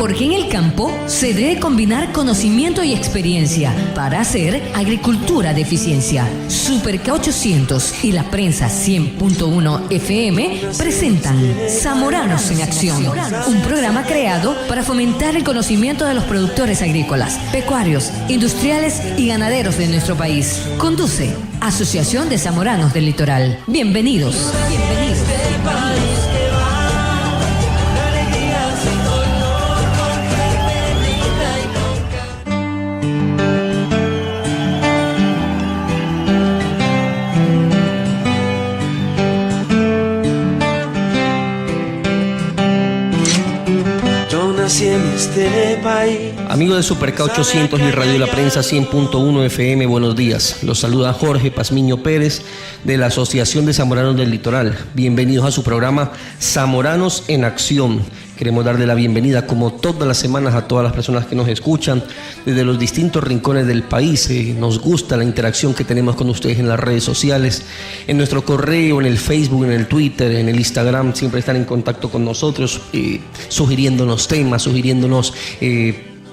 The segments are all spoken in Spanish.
Porque en el campo se debe combinar conocimiento y experiencia para hacer agricultura de eficiencia. Super K800 y la prensa 100.1 FM presentan Zamoranos en Acción, un programa creado para fomentar el conocimiento de los productores agrícolas, pecuarios, industriales y ganaderos de nuestro país. Conduce Asociación de Zamoranos del Litoral. Bienvenidos. Bienvenidos. Amigos de Super K800 y Radio La Prensa 100.1 FM, buenos días. Los saluda Jorge Pazmiño Pérez de la Asociación de Zamoranos del Litoral. Bienvenidos a su programa Zamoranos en Acción. Queremos darle la bienvenida, como todas las semanas, a todas las personas que nos escuchan desde los distintos rincones del país. Nos gusta la interacción que tenemos con ustedes en las redes sociales, en nuestro correo, en el Facebook, en el Twitter, en el Instagram. Siempre están en contacto con nosotros, sugiriéndonos temas, sugiriéndonos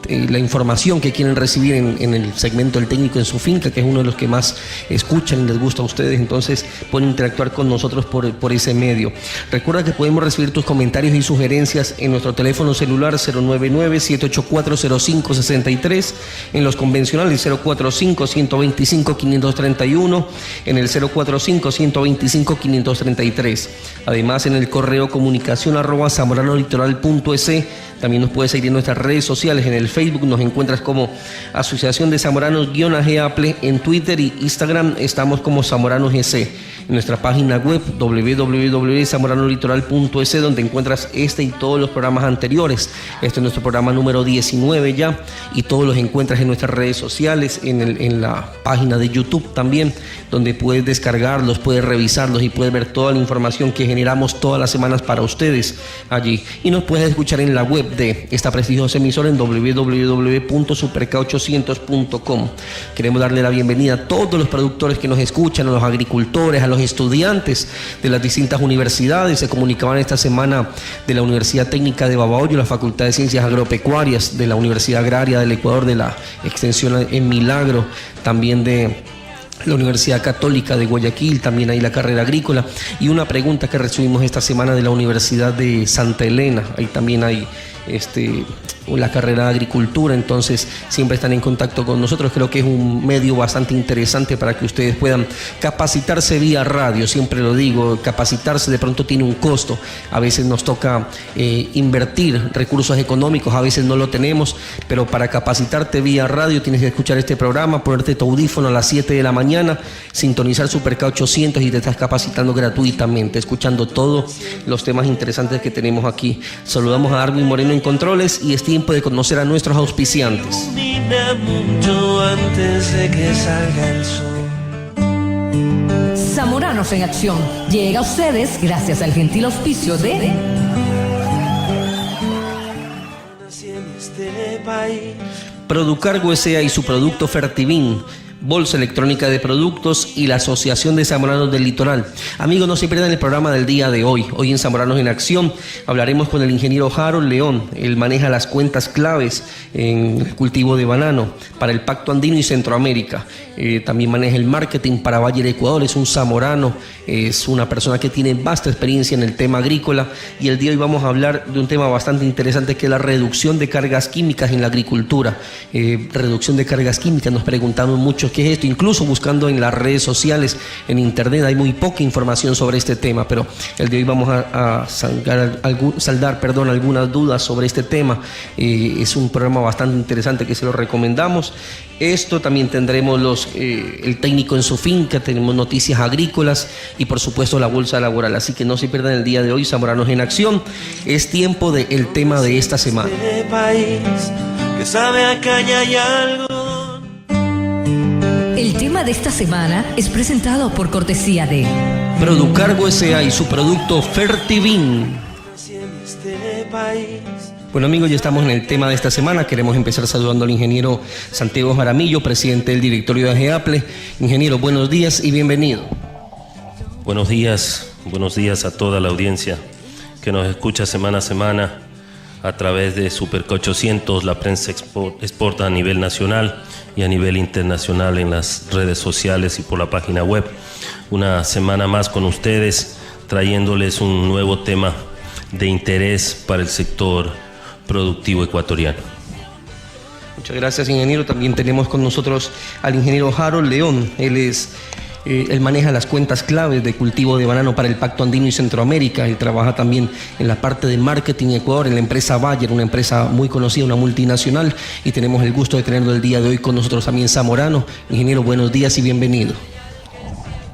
la información que quieren recibir en el segmento del técnico en su finca, que es uno de los que más escuchan y les gusta a ustedes. Entonces pueden interactuar con nosotros por ese medio. Recuerda que podemos recibir tus comentarios y sugerencias en nuestro teléfono celular 099-784-0563, en los convencionales 045-125-531, en el 045-125-533. Además, en el correo comunicación@zamoranolitoral.es. También nos puedes seguir en nuestras redes sociales. En el Facebook nos encuentras como Asociación de Zamoranos-Aple. En Twitter y Instagram estamos como Zamoranos GC. En nuestra página web www.zamoranolitoral.es, donde encuentras este y todos los programas anteriores. Este es nuestro programa número 19 ya, y todos los encuentras en nuestras redes sociales, en la página de YouTube también, donde puedes descargarlos, puedes revisarlos y puedes ver toda la información que generamos todas las semanas para ustedes allí. Y nos puedes escuchar en la web de esta prestigiosa emisora en www.superk800.com. Queremos darle la bienvenida a todos los productores que nos escuchan, a los agricultores, a los estudiantes de las distintas universidades. Se comunicaban esta semana de la Universidad Técnica de Babahoyo, la Facultad de Ciencias Agropecuarias, de la Universidad Agraria del Ecuador, de la Extensión en Milagro, también de la Universidad Católica de Guayaquil, también hay la carrera agrícola, y una pregunta que recibimos esta semana de la Universidad de Santa Elena. Ahí también hay la carrera de agricultura. Entonces siempre están en contacto con nosotros. Creo que es un medio bastante interesante para que ustedes puedan capacitarse vía radio. Siempre lo digo, capacitarse de pronto tiene un costo. A veces nos toca invertir recursos económicos, a veces no lo tenemos, pero para capacitarte vía radio tienes que escuchar este programa, ponerte tu audífono a las 7 de la mañana, sintonizar Super K800 y te estás capacitando gratuitamente, escuchando todos los temas interesantes que tenemos aquí. Saludamos a Darwin Moreno en controles, y es tiempo de conocer a nuestros auspiciantes. Zamoranos en Acción llega a ustedes gracias al gentil auspicio de Producargo S.A. y su producto Fertivin, Bolsa Electrónica de Productos, y la Asociación de Zamoranos del Litoral. Amigos, no se pierdan el programa del día de hoy. Hoy en Zamoranos en Acción hablaremos con el ingeniero Harold León. Él maneja las cuentas claves en el cultivo de banano para el Pacto Andino y Centroamérica. También maneja el marketing para Valle del Ecuador. Es un zamorano, es una persona que tiene vasta experiencia en el tema agrícola, y el día de hoy vamos a hablar de un tema bastante interesante, que es la reducción de cargas químicas en la agricultura. Reducción de cargas químicas, nos preguntamos mucho qué es esto. Incluso buscando en las redes sociales, en internet, hay muy poca información sobre este tema, pero el de hoy vamos a saldar algunas dudas sobre este tema. Es un programa bastante interesante que se lo recomendamos. Esto también tendremos el técnico en su finca, tenemos noticias agrícolas y por supuesto la bolsa laboral. Así que no se pierdan el día de hoy, Zamoranos en Acción. Es tiempo del tema de esta semana. El tema de esta semana es presentado por cortesía de Producargo S.A. y su producto Fertivin. Bueno, amigos, ya estamos en el tema de esta semana. Queremos empezar saludando al ingeniero Santiago Jaramillo, presidente del directorio de Aple. Ingeniero, buenos días y bienvenido. Buenos días a toda la audiencia que nos escucha semana a semana a través de Superca 800, la prensa exporta a nivel nacional y a nivel internacional en las redes sociales y por la página web. Una semana más con ustedes, trayéndoles un nuevo tema de interés para el sector productivo ecuatoriano. Muchas gracias, ingeniero. También tenemos con nosotros al ingeniero Harold León. Él maneja las cuentas claves de cultivo de banano para el Pacto Andino y Centroamérica. Él trabaja también en la parte de marketing en Ecuador, en la empresa Bayer, una empresa muy conocida, una multinacional. Y tenemos el gusto de tenerlo el día de hoy con nosotros también Zamorano. Ingeniero, buenos días y bienvenido.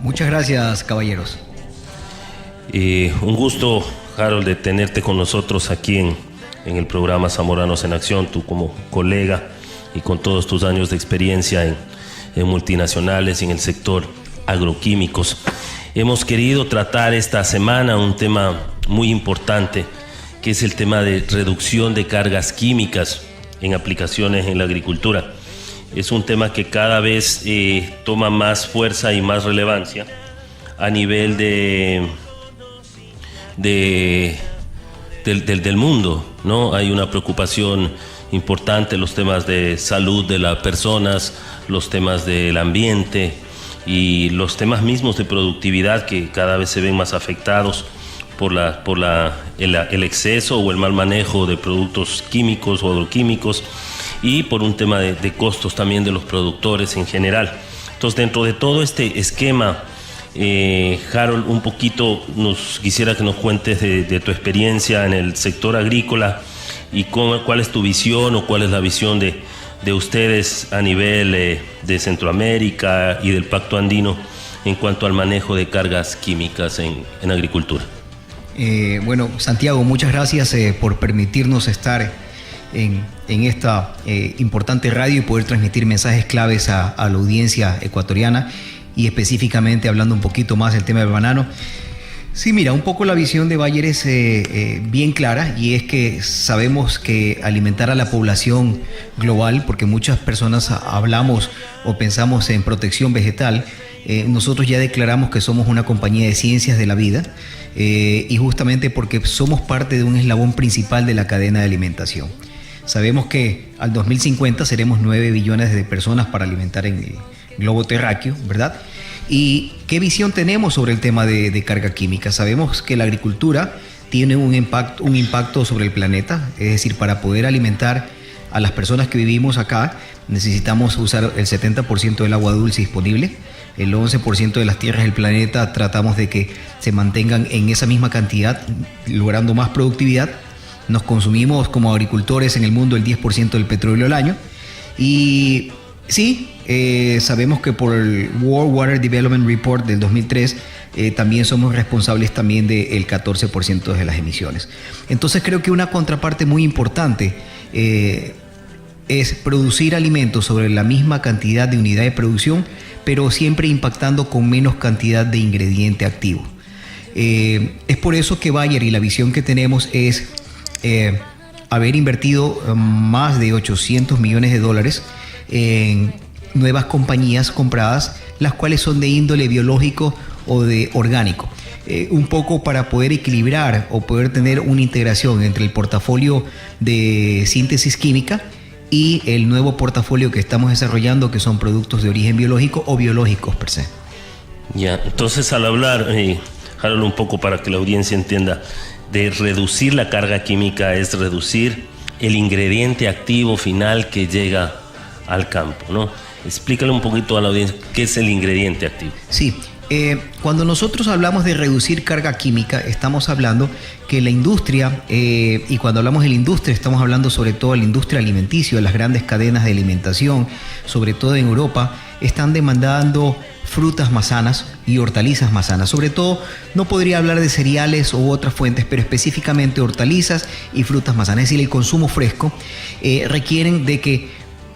Muchas gracias, caballeros. Un gusto, Harold, de tenerte con nosotros aquí en el programa Zamoranos en Acción, tú como colega y con todos tus años de experiencia en multinacionales y en el sector agroquímicos. Hemos querido tratar esta semana un tema muy importante, que es el tema de reducción de cargas químicas en aplicaciones en la agricultura. Es un tema que cada vez toma más fuerza y más relevancia a nivel del mundo, ¿no? Hay una preocupación importante, los temas de salud de las personas, los temas del ambiente y los temas mismos de productividad, que cada vez se ven más afectados por el exceso o el mal manejo de productos químicos o agroquímicos, y por un tema de costos también de los productores en general. Entonces, dentro de todo este esquema, Harold, un poquito quisiera que nos cuentes de tu experiencia en el sector agrícola y cuál es tu visión o cuál es la visión de ustedes a nivel de Centroamérica y del Pacto Andino en cuanto al manejo de cargas químicas en agricultura. Bueno, Santiago, muchas gracias por permitirnos estar en esta importante radio y poder transmitir mensajes claves a la audiencia ecuatoriana, y específicamente hablando un poquito más del tema del banano. Sí, mira, un poco la visión de Bayer es bien clara, y es que sabemos que alimentar a la población global, porque muchas personas hablamos o pensamos en protección vegetal, nosotros ya declaramos que somos una compañía de ciencias de la vida, y justamente porque somos parte de un eslabón principal de la cadena de alimentación. Sabemos que al 2050 seremos 9 billones de personas para alimentar en el globo terráqueo, ¿verdad? ¿Y qué visión tenemos sobre el tema de carga química? Sabemos que la agricultura tiene un impacto sobre el planeta, es decir, para poder alimentar a las personas que vivimos acá necesitamos usar el 70% del agua dulce disponible, el 11% de las tierras del planeta tratamos de que se mantengan en esa misma cantidad, logrando más productividad. Nos consumimos como agricultores en el mundo el 10% del petróleo al año, y sí, sabemos que por el World Water Development Report del 2003 también somos responsables también del 14% de las emisiones. Entonces creo que una contraparte muy importante es producir alimentos sobre la misma cantidad de unidad de producción, pero siempre impactando con menos cantidad de ingrediente activo. Es por eso que Bayer y la visión que tenemos es haber invertido más de $800 millones en nuevas compañías compradas, las cuales son de índole biológico o de orgánico, un poco para poder equilibrar o poder tener una integración entre el portafolio de síntesis química y el nuevo portafolio que estamos desarrollando, que son productos de origen biológico o biológicos per se. Ya, entonces al hablar, Harold, un poco para que la audiencia entienda, de reducir la carga química es reducir el ingrediente activo final que llega al campo, ¿no? Explícale un poquito a la audiencia qué es el ingrediente activo. Sí, cuando nosotros hablamos de reducir carga química, estamos hablando que la industria, y cuando hablamos de la industria, estamos hablando sobre todo de la industria alimenticia, de las grandes cadenas de alimentación, sobre todo en Europa, están demandando frutas más sanas y hortalizas más sanas. Sobre todo, no podría hablar de cereales u otras fuentes, pero específicamente hortalizas y frutas más sanas. Es decir, el consumo fresco requieren de que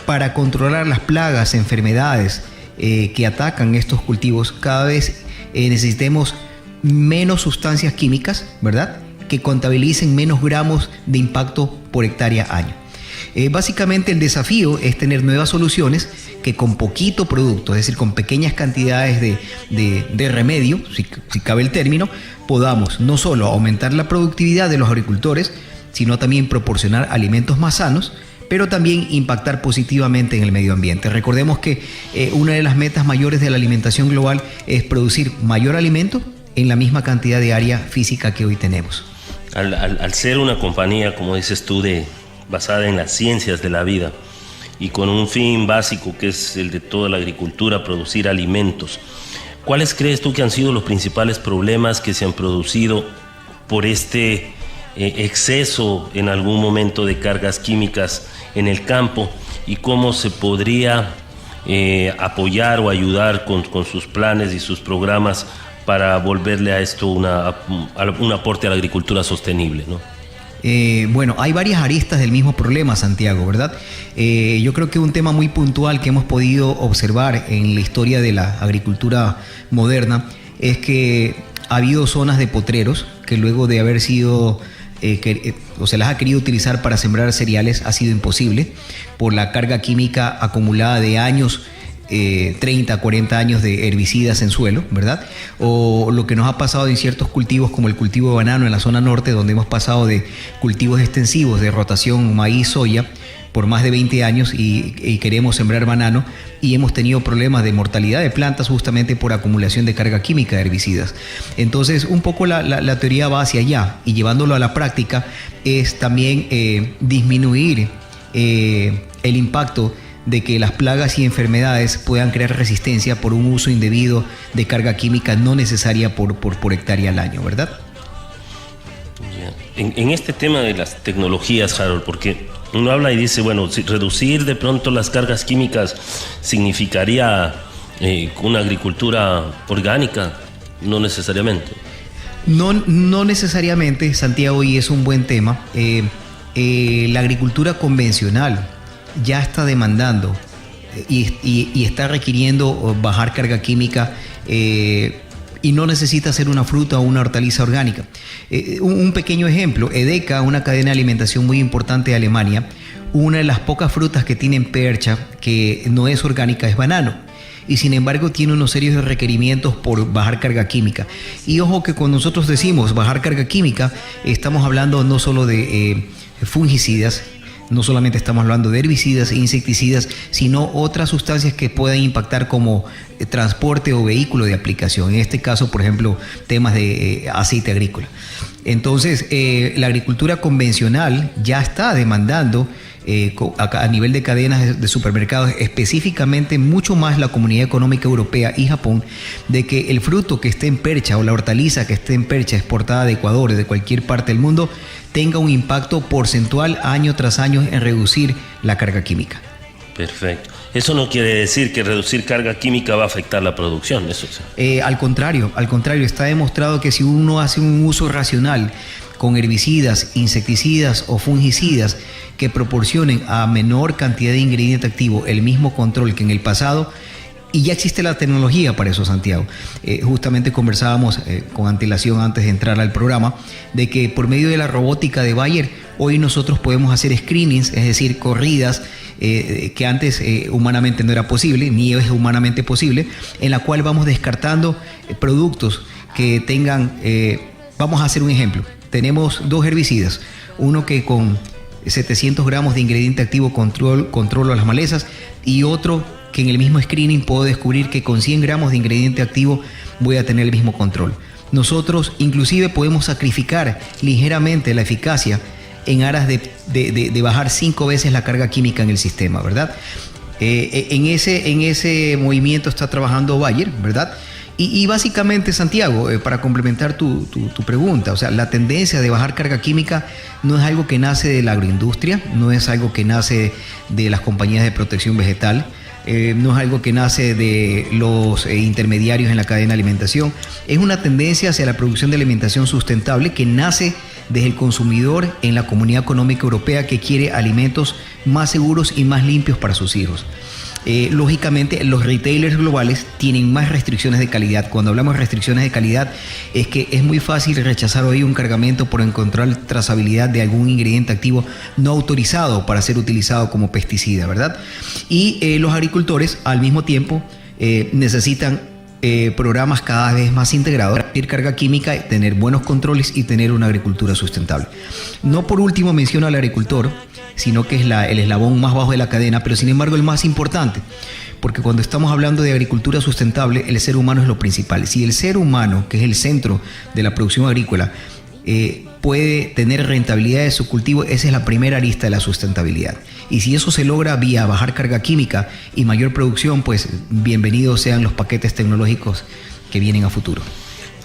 para controlar las plagas, enfermedades que atacan estos cultivos, cada vez necesitemos menos sustancias químicas, ¿verdad?, que contabilicen menos gramos de impacto por hectárea año. Básicamente el desafío es tener nuevas soluciones que con poquito producto, es decir, con pequeñas cantidades de remedio, si cabe el término, podamos no solo aumentar la productividad de los agricultores, sino también proporcionar alimentos más sanos, pero también impactar positivamente en el medio ambiente. Recordemos que una de las metas mayores de la alimentación global es producir mayor alimento en la misma cantidad de área física que hoy tenemos. Al ser una compañía, como dices tú, basada en las ciencias de la vida y con un fin básico que es el de toda la agricultura, producir alimentos, ¿cuáles crees tú que han sido los principales problemas que se han producido por este exceso en algún momento de cargas químicas en el campo, y cómo se podría apoyar o ayudar con sus planes y sus programas para volverle a esto un aporte a la agricultura sostenible, ¿no? Bueno, hay varias aristas del mismo problema, Santiago, ¿verdad? Yo creo que un tema muy puntual que hemos podido observar en la historia de la agricultura moderna es que ha habido zonas de potreros que luego de haber sido o se las ha querido utilizar para sembrar cereales, ha sido imposible por la carga química acumulada de años, 30, 40 años de herbicidas en suelo, ¿verdad? O lo que nos ha pasado en ciertos cultivos como el cultivo de banano en la zona norte, donde hemos pasado de cultivos extensivos de rotación maíz, soya, por más de 20 años y queremos sembrar banano, y hemos tenido problemas de mortalidad de plantas justamente por acumulación de carga química de herbicidas. Entonces, un poco la teoría va hacia allá, y llevándolo a la práctica es también disminuir el impacto de que las plagas y enfermedades puedan crear resistencia por un uso indebido de carga química no necesaria por hectárea al año, ¿verdad? En este tema de las tecnologías, Harold, porque uno habla y dice, bueno, si reducir de pronto las cargas químicas significaría una agricultura orgánica, no necesariamente. No necesariamente, Santiago, y es un buen tema. La agricultura convencional ya está demandando y está requiriendo bajar carga química y no necesita ser una fruta o una hortaliza orgánica. Un pequeño ejemplo, Edeka, una cadena de alimentación muy importante de Alemania, una de las pocas frutas que tienen percha que no es orgánica es banano, y sin embargo tiene unos serios requerimientos por bajar carga química. Y ojo que cuando nosotros decimos bajar carga química, estamos hablando no solo de fungicidas, no solamente estamos hablando de herbicidas e insecticidas, sino otras sustancias que pueden impactar como transporte o vehículo de aplicación. En este caso, por ejemplo, temas de aceite agrícola. Entonces, la agricultura convencional ya está demandando a nivel de cadenas de supermercados, específicamente mucho más la Comunidad Económica Europea y Japón, de que el fruto que esté en percha o la hortaliza que esté en percha exportada de Ecuador o de cualquier parte del mundo tenga un impacto porcentual año tras año en reducir la carga química. Perfecto. Eso no quiere decir que reducir carga química va a afectar la producción, eso sí. Al contrario, está demostrado que si uno hace un uso racional con herbicidas, insecticidas o fungicidas que proporcionen a menor cantidad de ingrediente activo el mismo control que en el pasado, y ya existe la tecnología para eso, Santiago. Justamente conversábamos con antelación antes de entrar al programa de que por medio de la robótica de Bayer hoy nosotros podemos hacer screenings, es decir, corridas que antes humanamente no era posible, ni es humanamente posible, en la cual vamos descartando productos que tengan, vamos a hacer un ejemplo, tenemos dos herbicidas, uno que con 700 gramos de ingrediente activo controlo las malezas, y otro que en el mismo screening puedo descubrir que con 100 gramos de ingrediente activo voy a tener el mismo control. Nosotros inclusive podemos sacrificar ligeramente la eficacia en aras de bajar 5 veces la carga química en el sistema, ¿verdad? En ese movimiento está trabajando Bayer, ¿verdad? Y básicamente, Santiago, para complementar tu pregunta, o sea, la tendencia de bajar carga química no es algo que nace de la agroindustria, no es algo que nace de las compañías de protección vegetal, no es algo que nace de los intermediarios en la cadena de alimentación, es una tendencia hacia la producción de alimentación sustentable que nace desde el consumidor en la Comunidad Económica Europea, que quiere alimentos más seguros y más limpios para sus hijos. Lógicamente, los retailers globales tienen más restricciones de calidad. Cuando hablamos de restricciones de calidad, es que es muy fácil rechazar hoy un cargamento por encontrar trazabilidad de algún ingrediente activo no autorizado para ser utilizado como pesticida, ¿verdad? Y los agricultores, al mismo tiempo, necesitan programas cada vez más integrados, reducir carga química, tener buenos controles y tener una agricultura sustentable. No por último menciono al agricultor, sino que es el eslabón más bajo de la cadena, pero sin embargo el más importante, porque cuando estamos hablando de agricultura sustentable, el ser humano es lo principal. Si el ser humano, que es el centro de la producción agrícola, puede tener rentabilidad de su cultivo, esa es la primera arista de la sustentabilidad. Y si eso se logra vía bajar carga química y mayor producción, pues bienvenidos sean los paquetes tecnológicos que vienen a futuro.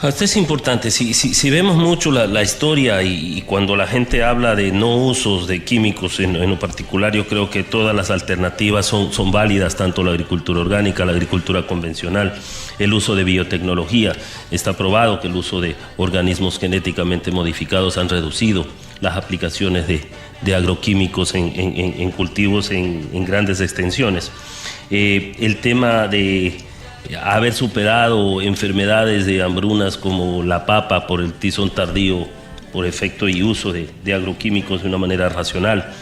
Esto es importante. Si vemos mucho la historia y cuando la gente habla de no usos de químicos en lo particular, yo creo que todas las alternativas son válidas, tanto la agricultura orgánica, la agricultura convencional, el uso de biotecnología. Está probado que el uso de organismos genéticamente modificados han reducido las aplicaciones de agroquímicos en cultivos en grandes extensiones. El tema de haber superado enfermedades de hambrunas como la papa por el tizón tardío, por efecto y uso de agroquímicos de una manera racional,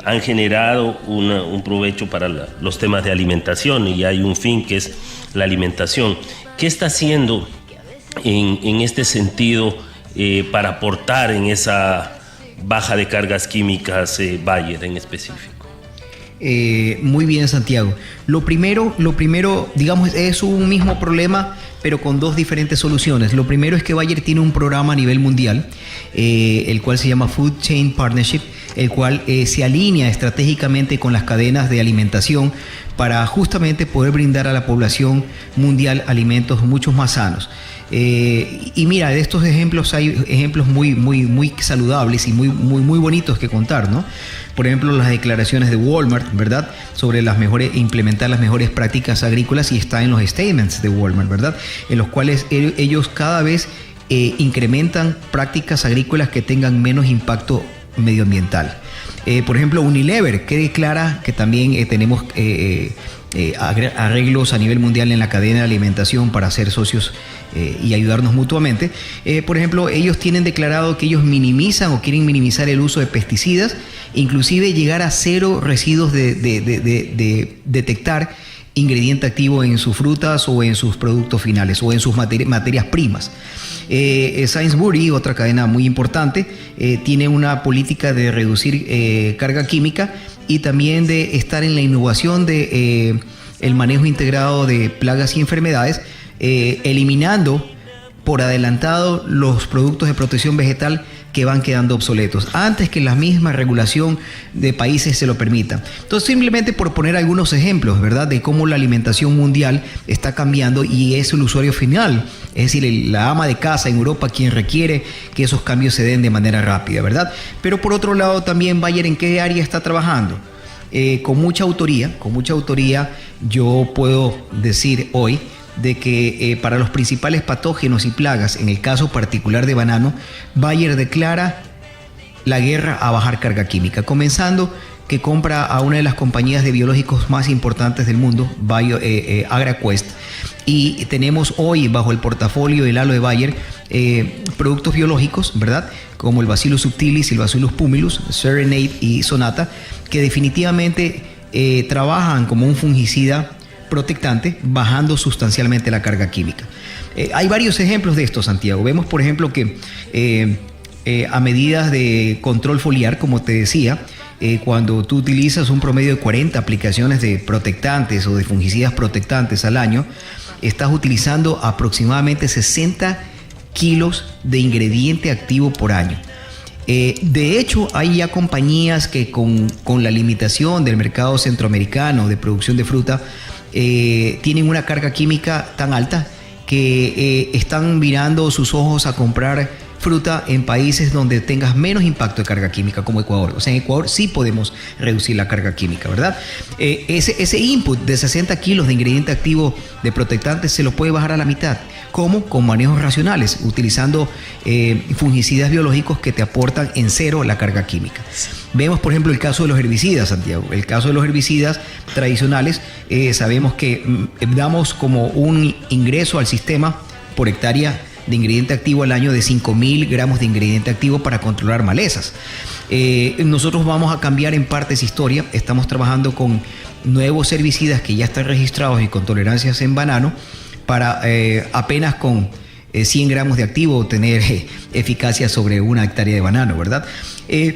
han generado un provecho para los temas de alimentación, y hay un fin que es la alimentación. ¿Qué está haciendo en este sentido para aportar en esa baja de cargas químicas Bayer en específico? Muy bien, Santiago. Lo primero, digamos, es un mismo problema, pero con dos diferentes soluciones. Lo primero es que Bayer tiene un programa a nivel mundial, el cual se llama Food Chain Partnership, el cual se alinea estratégicamente con las cadenas de alimentación para justamente poder brindar a la población mundial alimentos mucho más sanos. Y mira, de estos ejemplos hay ejemplos muy saludables y muy bonitos que contar, ¿no? Por ejemplo, las declaraciones de Walmart, ¿verdad?, sobre implementar las mejores prácticas agrícolas, y está en los statements de Walmart, ¿verdad?, en los cuales ellos cada vez incrementan prácticas agrícolas que tengan menos impacto medioambiental. Por ejemplo, Unilever, que declara que también tenemos arreglos a nivel mundial en la cadena de alimentación para ser socios y ayudarnos mutuamente. Por ejemplo, ellos tienen declarado que ellos minimizan o quieren minimizar el uso de pesticidas, inclusive llegar a cero residuos de detectar ingrediente activo en sus frutas o en sus productos finales o en sus materias primas. Sainsbury, otra cadena muy importante, tiene una política de reducir carga química y también de estar en la innovación de el manejo integrado de plagas y enfermedades, eliminando por adelantado los productos de protección vegetal que van quedando obsoletos antes que la misma regulación de países se lo permita. Entonces, simplemente por poner algunos ejemplos, ¿verdad?, de cómo la alimentación mundial está cambiando y es el usuario final, es decir, la ama de casa en Europa quien requiere que esos cambios se den de manera rápida, ¿verdad? Pero por otro lado también Bayer, ¿en qué área está trabajando? Con mucha autoría, yo puedo decir hoy de que para los principales patógenos y plagas, en el caso particular de banano, Bayer declara la guerra a bajar carga química, comenzando que compra a una de las compañías de biológicos más importantes del mundo, AgraQuest, y tenemos hoy bajo el portafolio del halo de Bayer productos biológicos, ¿verdad?, como el Bacillus subtilis, el Bacillus pumilus, Serenade y Sonata, que definitivamente trabajan como un fungicida protectante, bajando sustancialmente la carga química. Hay varios ejemplos de esto, Santiago. Vemos, por ejemplo, que a medidas de control foliar, como te decía, cuando tú utilizas un promedio de 40 aplicaciones de protectantes o de fungicidas protectantes al año, estás utilizando aproximadamente 60 kilos de ingrediente activo por año. De hecho, hay ya compañías que con la limitación del mercado centroamericano de producción de fruta tienen una carga química tan alta que están mirando sus ojos a comprar fruta en países donde tengas menos impacto de carga química, como Ecuador. O sea, en Ecuador sí podemos reducir la carga química, ¿verdad? Ese input de 60 kilos de ingrediente activo de protectantes se lo puede bajar a la mitad. ¿Cómo? Con manejos racionales, utilizando fungicidas biológicos que te aportan en cero la carga química. Vemos, por ejemplo, el caso de los herbicidas, Santiago. El caso de los herbicidas tradicionales, sabemos que damos como un ingreso al sistema por hectárea de ingrediente activo al año de 5.000 gramos de ingrediente activo para controlar malezas. Nosotros vamos a cambiar en parte esa historia. Estamos trabajando con nuevos herbicidas que ya están registrados y con tolerancias en banano para apenas con 100 gramos de activo tener eficacia sobre una hectárea de banano, ¿verdad?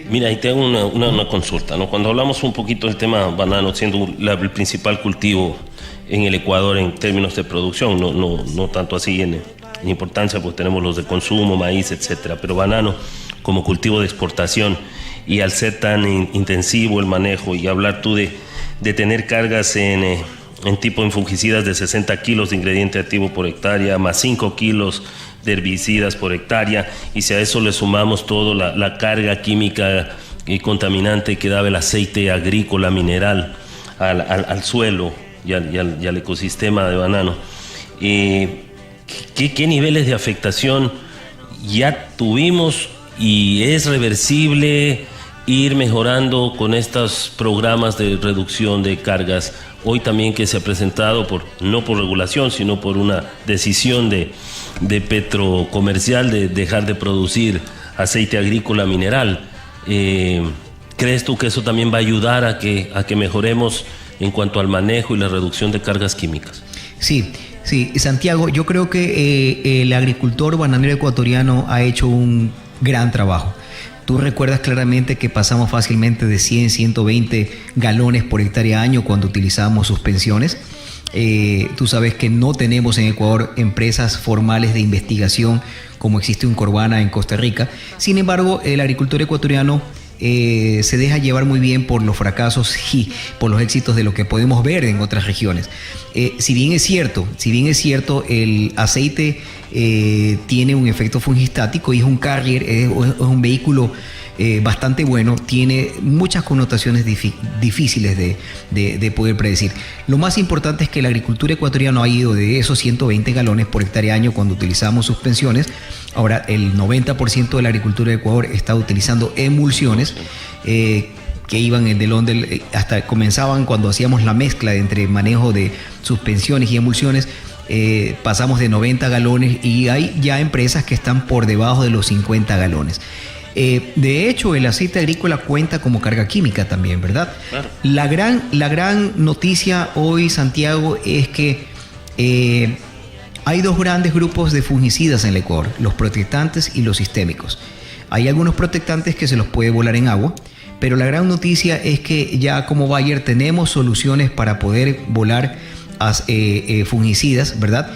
Mira, y te hago una consulta, ¿no? Cuando hablamos un poquito del tema banano, siendo el principal cultivo en el Ecuador en términos de producción, no tanto así en importancia, pues tenemos los de consumo, maíz, etcétera, pero banano como cultivo de exportación, y al ser tan intensivo el manejo, y hablar tú de tener cargas en tipo en fungicidas de 60 kilos de ingrediente activo por hectárea, más 5 kilos de herbicidas por hectárea, y si a eso le sumamos toda la carga química y contaminante que daba el aceite agrícola mineral al suelo y al ecosistema de banano, ¿qué niveles de afectación ya tuvimos y es reversible ir mejorando con estos programas de reducción de cargas? Hoy también que se ha presentado, no por regulación, sino por una decisión de Petrocomercial de dejar de producir aceite agrícola mineral. ¿Crees tú que eso también va a ayudar a que mejoremos en cuanto al manejo y la reducción de cargas químicas? Sí, Santiago, yo creo que el agricultor bananero ecuatoriano ha hecho un gran trabajo. Tú recuerdas claramente que pasamos fácilmente de 100, 120 galones por hectárea año cuando utilizábamos suspensiones. Tú sabes que no tenemos en Ecuador empresas formales de investigación como existe un Corvana en Costa Rica. Sin embargo, el agricultor ecuatoriano se deja llevar muy bien por los fracasos y por los éxitos de lo que podemos ver en otras regiones. Si bien es cierto, el aceite tiene un efecto fungistático y es un carrier, es un vehículo bastante bueno, tiene muchas connotaciones difíciles de poder predecir. Lo más importante es que la agricultura ecuatoriana ha ido de esos 120 galones por hectárea año cuando utilizamos suspensiones. Ahora el 90% de la agricultura de Ecuador está utilizando emulsiones que iban hasta comenzaban cuando hacíamos la mezcla entre manejo de suspensiones y emulsiones. Pasamos de 90 galones y hay ya empresas que están por debajo de los 50 galones. De hecho, el aceite agrícola cuenta como carga química también, ¿verdad? Claro. La gran noticia hoy, Santiago, es que hay dos grandes grupos de fungicidas en el Ecuador, los protectantes y los sistémicos. Hay algunos protectantes que se los puede volar en agua, pero la gran noticia es que ya como Bayer tenemos soluciones para poder volar fungicidas, ¿verdad?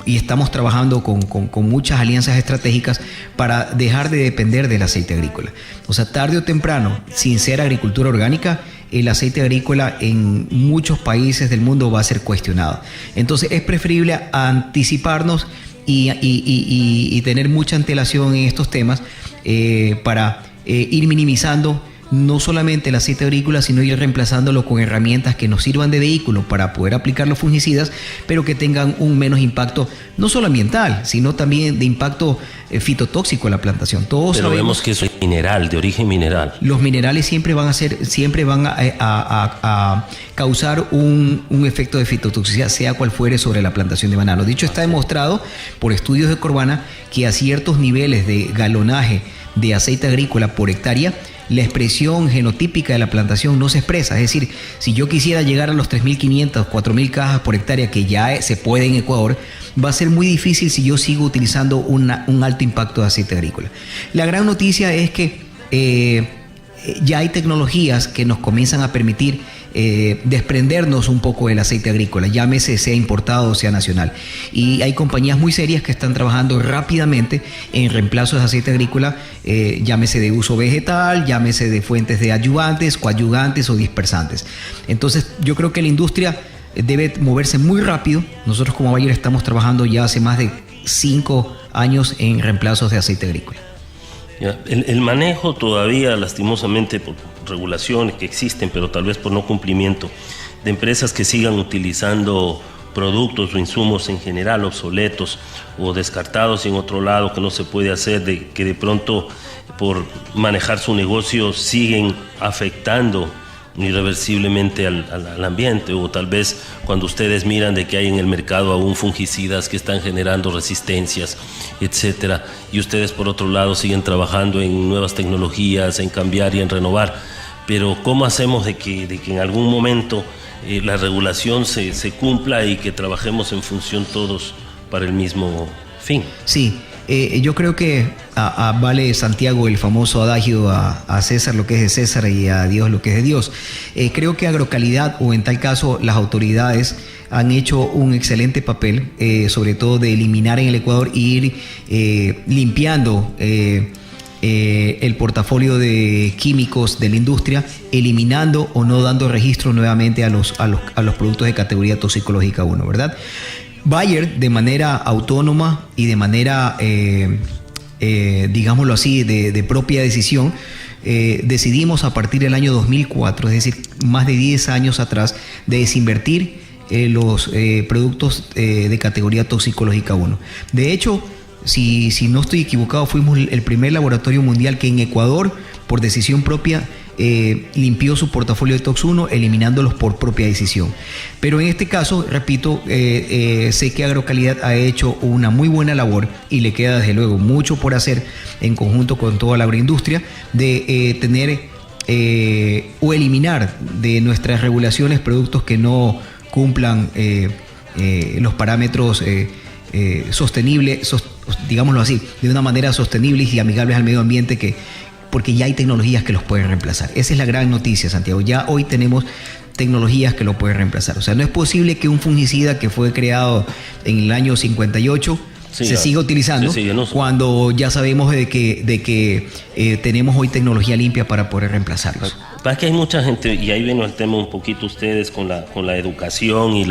Y estamos trabajando con muchas alianzas estratégicas para dejar de depender del aceite agrícola. O sea, tarde o temprano, sin ser agricultura orgánica, el aceite agrícola en muchos países del mundo va a ser cuestionado. Entonces es preferible anticiparnos y tener mucha antelación en estos temas para ir minimizando no solamente el aceite agrícola, sino ir reemplazándolo con herramientas que nos sirvan de vehículo para poder aplicar los fungicidas, pero que tengan un menos impacto, no solo ambiental, sino también de impacto fitotóxico en la plantación. Todos pero sabemos vemos que es mineral, de origen mineral. Los minerales siempre van a causar un efecto de fitotoxicidad, sea cual fuere, sobre la plantación de banano. Dicho, está demostrado por estudios de Corvana que a ciertos niveles de galonaje de aceite agrícola por hectárea, la expresión genotípica de la plantación no se expresa. Es decir, si yo quisiera llegar a los 3.500, 4.000 cajas por hectárea que ya se puede en Ecuador, va a ser muy difícil si yo sigo utilizando un alto impacto de aceite agrícola. La gran noticia es que ya hay tecnologías que nos comienzan a permitir desprendernos un poco del aceite agrícola, llámese sea importado o sea nacional, y hay compañías muy serias que están trabajando rápidamente en reemplazos de aceite agrícola, llámese de uso vegetal, llámese de fuentes de adyuvantes, coadyuvantes o dispersantes. Entonces yo creo que la industria debe moverse muy rápido. Nosotros como Bayer estamos trabajando ya hace más de 5 años en reemplazos de aceite agrícola. El manejo todavía, lastimosamente, por regulaciones que existen, pero tal vez por no cumplimiento, de empresas que sigan utilizando productos o insumos en general obsoletos o descartados en otro lado que no se puede hacer, que de pronto por manejar su negocio siguen afectando irreversiblemente al ambiente, o tal vez cuando ustedes miran de que hay en el mercado aún fungicidas que están generando resistencias, etcétera, y ustedes por otro lado siguen trabajando en nuevas tecnologías, en cambiar y en renovar, pero ¿cómo hacemos de que en algún momento la regulación se cumpla y que trabajemos en función todos para el mismo fin? Sí, yo creo que vale, Santiago, el famoso adagio a César lo que es de César y a Dios lo que es de Dios. Creo que Agrocalidad, o en tal caso las autoridades, han hecho un excelente papel, sobre todo de eliminar en el Ecuador e ir limpiando el portafolio de químicos de la industria, eliminando o no dando registro nuevamente a los productos de categoría toxicológica 1, ¿verdad? Bayer, de manera autónoma y de manera, digámoslo así, de propia decisión, decidimos a partir del año 2004, es decir, más de 10 años atrás, de desinvertir los productos de categoría toxicológica 1. De hecho, si no estoy equivocado, fuimos el primer laboratorio mundial que en Ecuador, por decisión propia, limpió su portafolio de TOX 1, eliminándolos por propia decisión. Pero en este caso, repito, sé que Agrocalidad ha hecho una muy buena labor y le queda desde luego mucho por hacer en conjunto con toda la agroindustria de tener o eliminar de nuestras regulaciones productos que no cumplan los parámetros sostenibles, digámoslo así, de una manera sostenible y amigables al medio ambiente, porque ya hay tecnologías que los pueden reemplazar. Esa es la gran noticia, Santiago. Ya hoy tenemos tecnologías que lo pueden reemplazar. O sea, no es posible que un fungicida que fue creado en el año 58 se siga utilizando cuando ya sabemos de que tenemos hoy tecnología limpia para poder reemplazarlos. Pasa que hay mucha gente, y ahí viene el tema un poquito ustedes con la educación y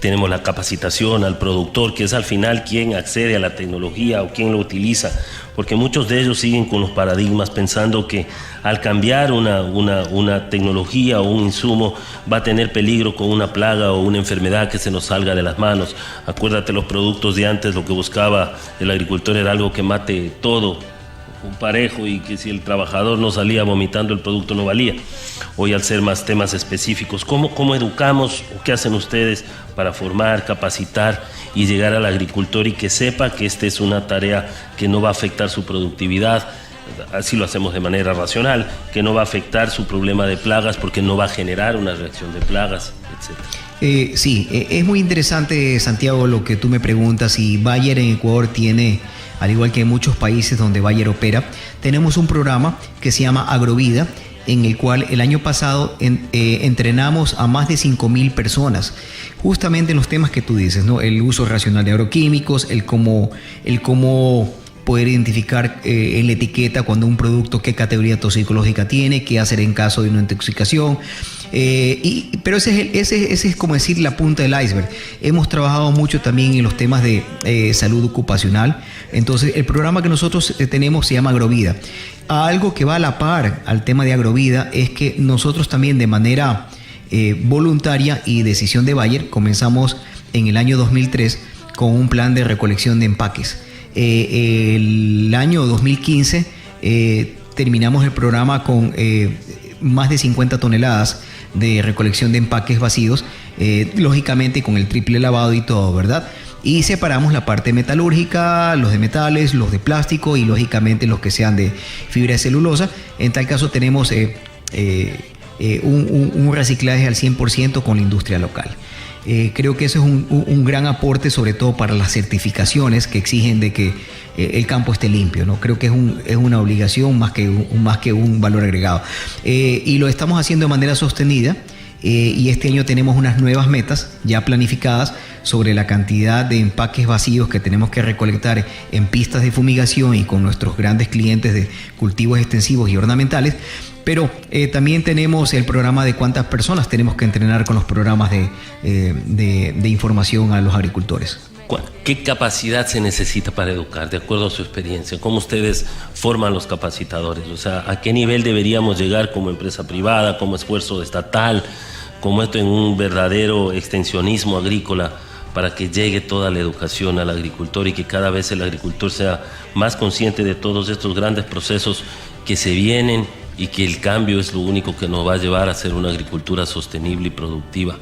tenemos la capacitación al productor, que es al final quien accede a la tecnología o quien lo utiliza, porque muchos de ellos siguen con los paradigmas pensando que al cambiar una tecnología o un insumo va a tener peligro con una plaga o una enfermedad que se nos salga de las manos. Acuérdate, los productos de antes, lo que buscaba el agricultor era algo que mate todo un parejo, y que si el trabajador no salía vomitando, el producto no valía. Hoy, al ser más temas específicos, ¿cómo educamos o qué hacen ustedes para formar, capacitar y llegar al agricultor y que sepa que esta es una tarea que no va a afectar su productividad? Así lo hacemos de manera racional, que no va a afectar su problema de plagas porque no va a generar una reacción de plagas, etc. Sí, es muy interesante, Santiago, lo que tú me preguntas. Y Bayer en Ecuador tiene, al igual que en muchos países donde Bayer opera, tenemos un programa que se llama Agrovida, en el cual el año pasado entrenamos a más de 5.000 personas, justamente en los temas que tú dices, ¿no? El uso racional de agroquímicos, el cómo poder identificar en la etiqueta cuando un producto qué categoría toxicológica tiene, qué hacer en caso de una intoxicación. Pero ese es como decir la punta del iceberg. Hemos trabajado mucho también en los temas de salud ocupacional. Entonces, el programa que nosotros tenemos se llama Agrovida. Algo que va a la par al tema de Agrovida es que nosotros también, de manera voluntaria y decisión de Bayer, comenzamos en el año 2003 con un plan de recolección de empaques. El año 2015 terminamos el programa con más de 50 toneladas de recolección de empaques vacíos, lógicamente con el triple lavado y todo, ¿verdad? Y separamos la parte metalúrgica, los de metales, los de plástico y lógicamente los que sean de fibra de celulosa. En tal caso tenemos un reciclaje al 100% con la industria local. Creo que eso es un gran aporte, sobre todo para las certificaciones que exigen de que el campo esté limpio, ¿no? Creo que es una obligación más que un valor agregado. Y lo estamos haciendo de manera sostenida. Y este año tenemos unas nuevas metas ya planificadas sobre la cantidad de empaques vacíos que tenemos que recolectar en pistas de fumigación y con nuestros grandes clientes de cultivos extensivos y ornamentales. Pero también tenemos el programa de cuántas personas tenemos que entrenar con los programas de información a los agricultores. ¿Qué capacidad se necesita para educar, de acuerdo a su experiencia? ¿Cómo ustedes forman los capacitadores? O sea, ¿a qué nivel deberíamos llegar como empresa privada, como esfuerzo estatal, como esto en un verdadero extensionismo agrícola, para que llegue toda la educación al agricultor y que cada vez el agricultor sea más consciente de todos estos grandes procesos que se vienen y que el cambio es lo único que nos va a llevar a hacer una agricultura sostenible y productiva?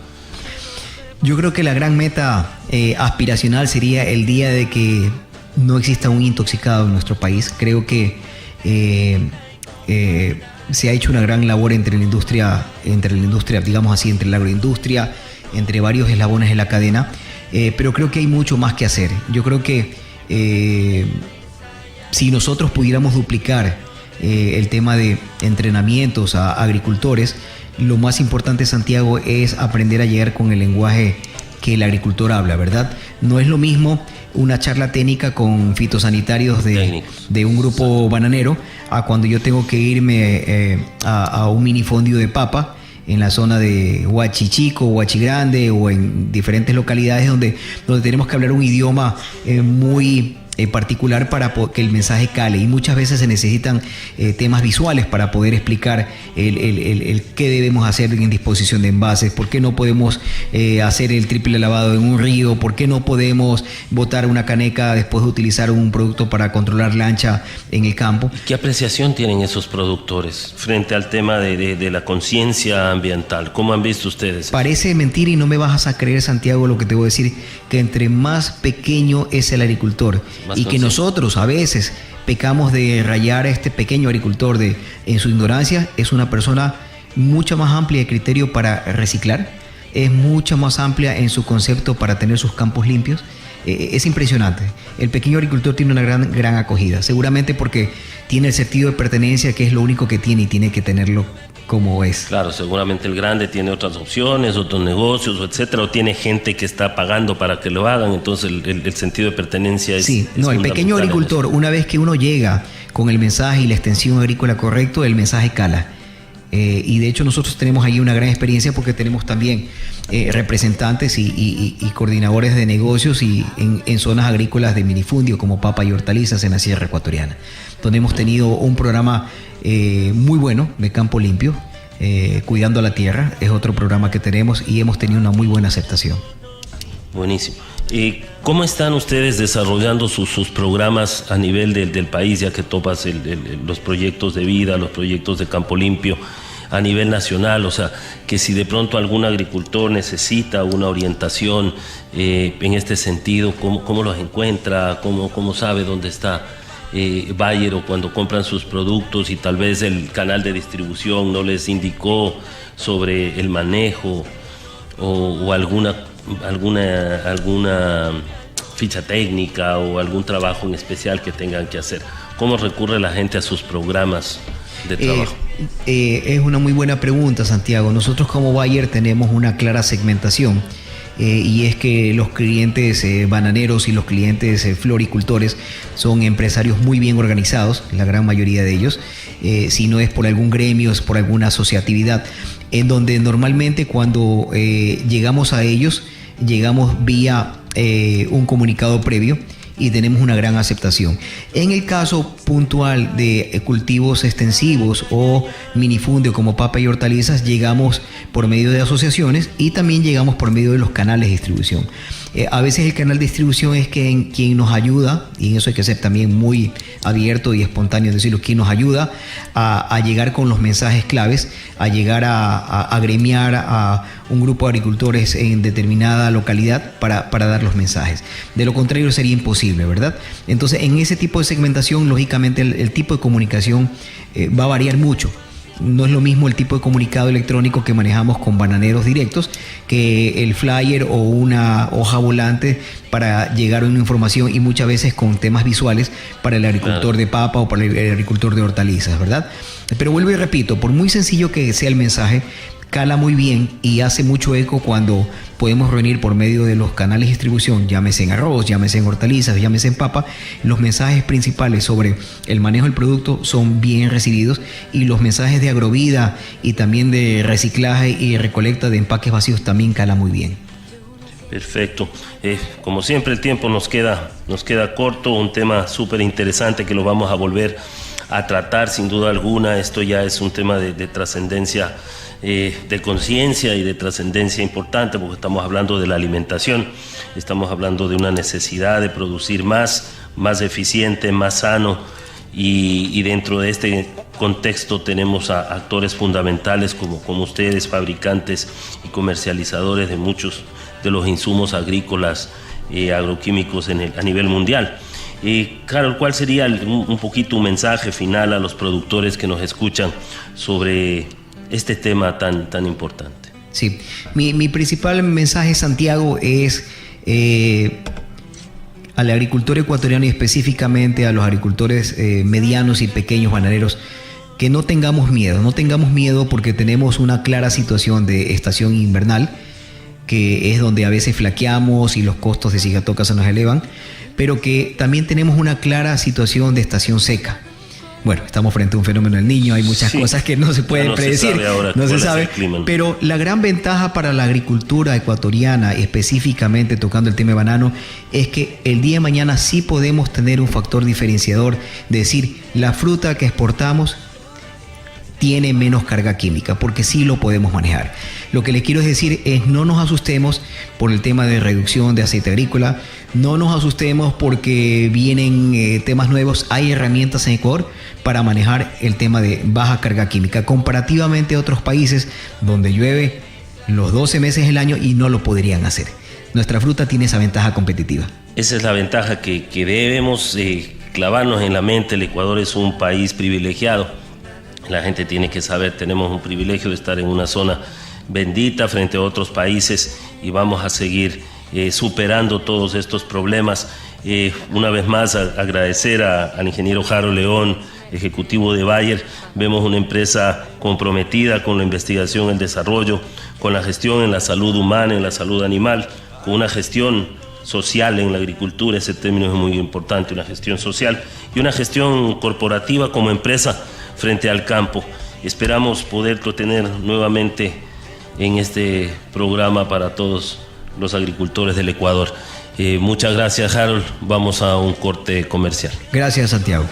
Yo creo que la gran meta aspiracional sería el día de que no exista un intoxicado en nuestro país. Creo que se ha hecho una gran labor entre la industria, digamos así, entre la agroindustria, entre varios eslabones de la cadena, pero creo que hay mucho más que hacer. Yo creo que si nosotros pudiéramos duplicar el tema de entrenamientos a agricultores, lo más importante, Santiago, es aprender a llegar con el lenguaje que el agricultor habla, ¿verdad? No es lo mismo una charla técnica con fitosanitarios de un grupo bananero a cuando yo tengo que irme a un minifondio de papa en la zona de Huachichico, Huachigrande o en diferentes localidades donde tenemos que hablar un idioma muy particular para que el mensaje cale, y muchas veces se necesitan temas visuales para poder explicar el qué debemos hacer en disposición de envases, por qué no podemos hacer el triple lavado en un río, por qué no podemos botar una caneca después de utilizar un producto para controlar lancha en el campo. ¿Qué apreciación tienen esos productores frente al tema de la conciencia ambiental? ¿Cómo han visto ustedes? Parece mentira y no me vas a creer, Santiago, lo que te voy a decir, que entre más pequeño es el agricultor y que nosotros a veces pecamos de rayar a este pequeño agricultor en su ignorancia, es una persona mucho más amplia de criterio para reciclar, es mucho más amplia en su concepto para tener sus campos limpios. Es impresionante. El pequeño agricultor tiene una gran acogida, seguramente porque tiene el sentido de pertenencia, que es lo único que tiene y tiene que tenerlo como es. Claro, seguramente el grande tiene otras opciones, otros negocios, etcétera, o tiene gente que está pagando para que lo hagan, entonces el sentido de pertenencia es... Sí, no, el pequeño agricultor, una vez que uno llega con el mensaje y la extensión agrícola correcto, el mensaje cala. Y de hecho nosotros tenemos ahí una gran experiencia porque tenemos también representantes y coordinadores de negocios y en zonas agrícolas de minifundio como papa y hortalizas en la Sierra Ecuatoriana, donde hemos tenido un programa muy bueno de campo limpio, cuidando la tierra, es otro programa que tenemos y hemos tenido una muy buena aceptación. Buenísimo. ¿Cómo están ustedes desarrollando sus programas a nivel del país, ya que topas los proyectos de vida, los proyectos de campo limpio a nivel nacional? O sea, que si de pronto algún agricultor necesita una orientación en este sentido, ¿cómo los encuentra? ¿Cómo sabe dónde está Bayer, o cuando compran sus productos y tal vez el canal de distribución no les indicó sobre el manejo o alguna ficha técnica o algún trabajo en especial que tengan que hacer? ¿Cómo recurre la gente a sus programas de trabajo? Es una muy buena pregunta, Santiago. Nosotros como Bayer tenemos una clara segmentación, y es que los clientes bananeros y los clientes floricultores son empresarios muy bien organizados, la gran mayoría de ellos, si no es por algún gremio, es por alguna asociatividad, en donde normalmente cuando llegamos a ellos, llegamos vía un comunicado previo y tenemos una gran aceptación. En el caso puntual de cultivos extensivos o minifundio como papa y hortalizas, llegamos por medio de asociaciones y también llegamos por medio de los canales de distribución. A veces el canal de distribución es quien nos ayuda, y en eso hay que ser también muy abierto y espontáneo, decirlo, quien nos ayuda a llegar con los mensajes claves, a llegar a gremiar a un grupo de agricultores en determinada localidad para dar los mensajes. De lo contrario sería imposible, ¿verdad? Entonces, en ese tipo de segmentación, lógicamente el tipo de comunicación va a variar mucho. No es lo mismo el tipo de comunicado electrónico que manejamos con bananeros directos que el flyer o una hoja volante para llegar a una información, y muchas veces con temas visuales para el agricultor de papa o para el agricultor de hortalizas, ¿verdad? Pero vuelvo y repito, por muy sencillo que sea el mensaje, cala muy bien y hace mucho eco cuando podemos reunir por medio de los canales de distribución, llámese en arroz, llámese en hortalizas, llámese en papa. Los mensajes principales sobre el manejo del producto son bien recibidos, y los mensajes de agrovida y también de reciclaje y recolecta de empaques vacíos también cala muy bien. Perfecto. Como siempre, el tiempo nos queda corto, un tema súper interesante que lo vamos a volver a tratar sin duda alguna. Esto ya es un tema de trascendencia, de conciencia y de trascendencia importante, porque estamos hablando de la alimentación, estamos hablando de una necesidad de producir más eficiente, más sano, y dentro de este contexto tenemos a actores fundamentales como ustedes, fabricantes y comercializadores de muchos de los insumos agrícolas, agroquímicos a nivel mundial. Carol, ¿cuál sería un poquito un mensaje final a los productores que nos escuchan sobre este tema tan importante? Sí, mi principal mensaje, Santiago, es al agricultor ecuatoriano y específicamente a los agricultores medianos y pequeños bananeros, que no tengamos miedo porque tenemos una clara situación de estación invernal, que es donde a veces flaqueamos y los costos de cigatoca se nos elevan, pero que también tenemos una clara situación de estación seca. Bueno, estamos frente a un fenómeno del Niño, hay muchas cosas que no se pueden predecir, no se sabe, pero la gran ventaja para la agricultura ecuatoriana, específicamente tocando el tema de banano, es que el día de mañana sí podemos tener un factor diferenciador, de decir, la fruta que exportamos tiene menos carga química, porque sí lo podemos manejar. Lo que les quiero decir es, no nos asustemos por el tema de reducción de aceite agrícola, no nos asustemos porque vienen temas nuevos. Hay herramientas en Ecuador para manejar el tema de baja carga química, comparativamente a otros países donde llueve los 12 meses del año y no lo podrían hacer. Nuestra fruta tiene esa ventaja competitiva. Esa es la ventaja que debemos clavarnos en la mente. El Ecuador es un país privilegiado. La gente tiene que saber, tenemos un privilegio de estar en una zona bendita frente a otros países y vamos a seguir superando todos estos problemas. Una vez más, agradecer al ingeniero Harold León, ejecutivo de Bayer. Vemos una empresa comprometida con la investigación, el desarrollo, con la gestión en la salud humana, en la salud animal, con una gestión social en la agricultura. Ese término es muy importante, una gestión social y una gestión corporativa como empresa frente al campo. Esperamos poderlo tener nuevamente en este programa para todos los agricultores del Ecuador. Muchas gracias, Harold. Vamos a un corte comercial. Gracias, Santiago.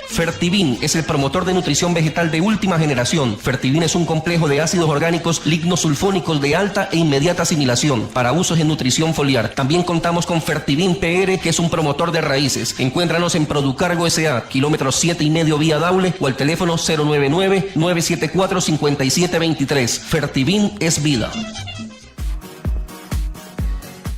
Fertivin es el promotor de nutrición vegetal de última generación. Fertivin es un complejo de ácidos orgánicos lignosulfónicos de alta e inmediata asimilación para usos en nutrición foliar. También contamos con Fertivin PR, que es un promotor de raíces. Encuéntranos en Producargo S.A., kilómetro 7,5 vía Daule, o al teléfono 099-974-5723. Fertivin es vida.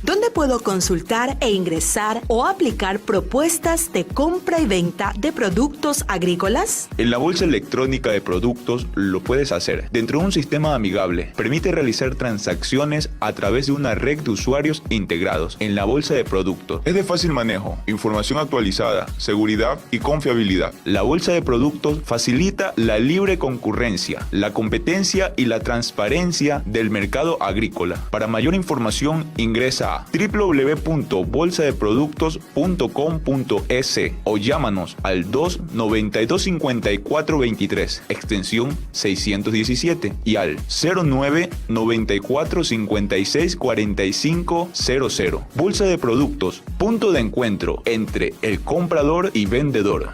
¿Dónde puedo consultar e ingresar o aplicar propuestas de compra y venta de productos agrícolas? En la Bolsa Electrónica de Productos lo puedes hacer. Dentro de un sistema amigable, permite realizar transacciones a través de una red de usuarios integrados en la Bolsa de Productos. Es de fácil manejo, información actualizada, seguridad y confiabilidad. La Bolsa de Productos facilita la libre concurrencia, la competencia y la transparencia del mercado agrícola. Para mayor información, ingresa a www.bolsadeproductos.com.es o llámanos al 292-5423, extensión 617 y al 09-94-56-4500. Bolsa de Productos, punto de encuentro entre el comprador y vendedor.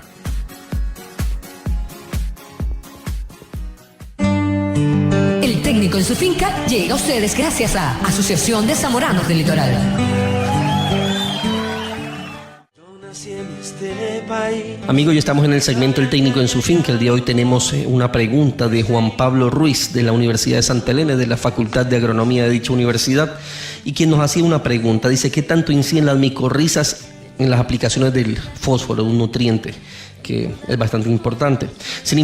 El técnico en su finca llega a ustedes gracias a Asociación de Zamoranos del Litoral. Amigos, ya estamos en el segmento El técnico en su finca. El día de hoy tenemos una pregunta de Juan Pablo Ruiz de la Universidad de Santa Elena, de la Facultad de Agronomía de dicha universidad, y quien nos hacía una pregunta. Dice, ¿qué tanto inciden las micorrizas en las aplicaciones del fósforo, un nutriente que es bastante importante? Sin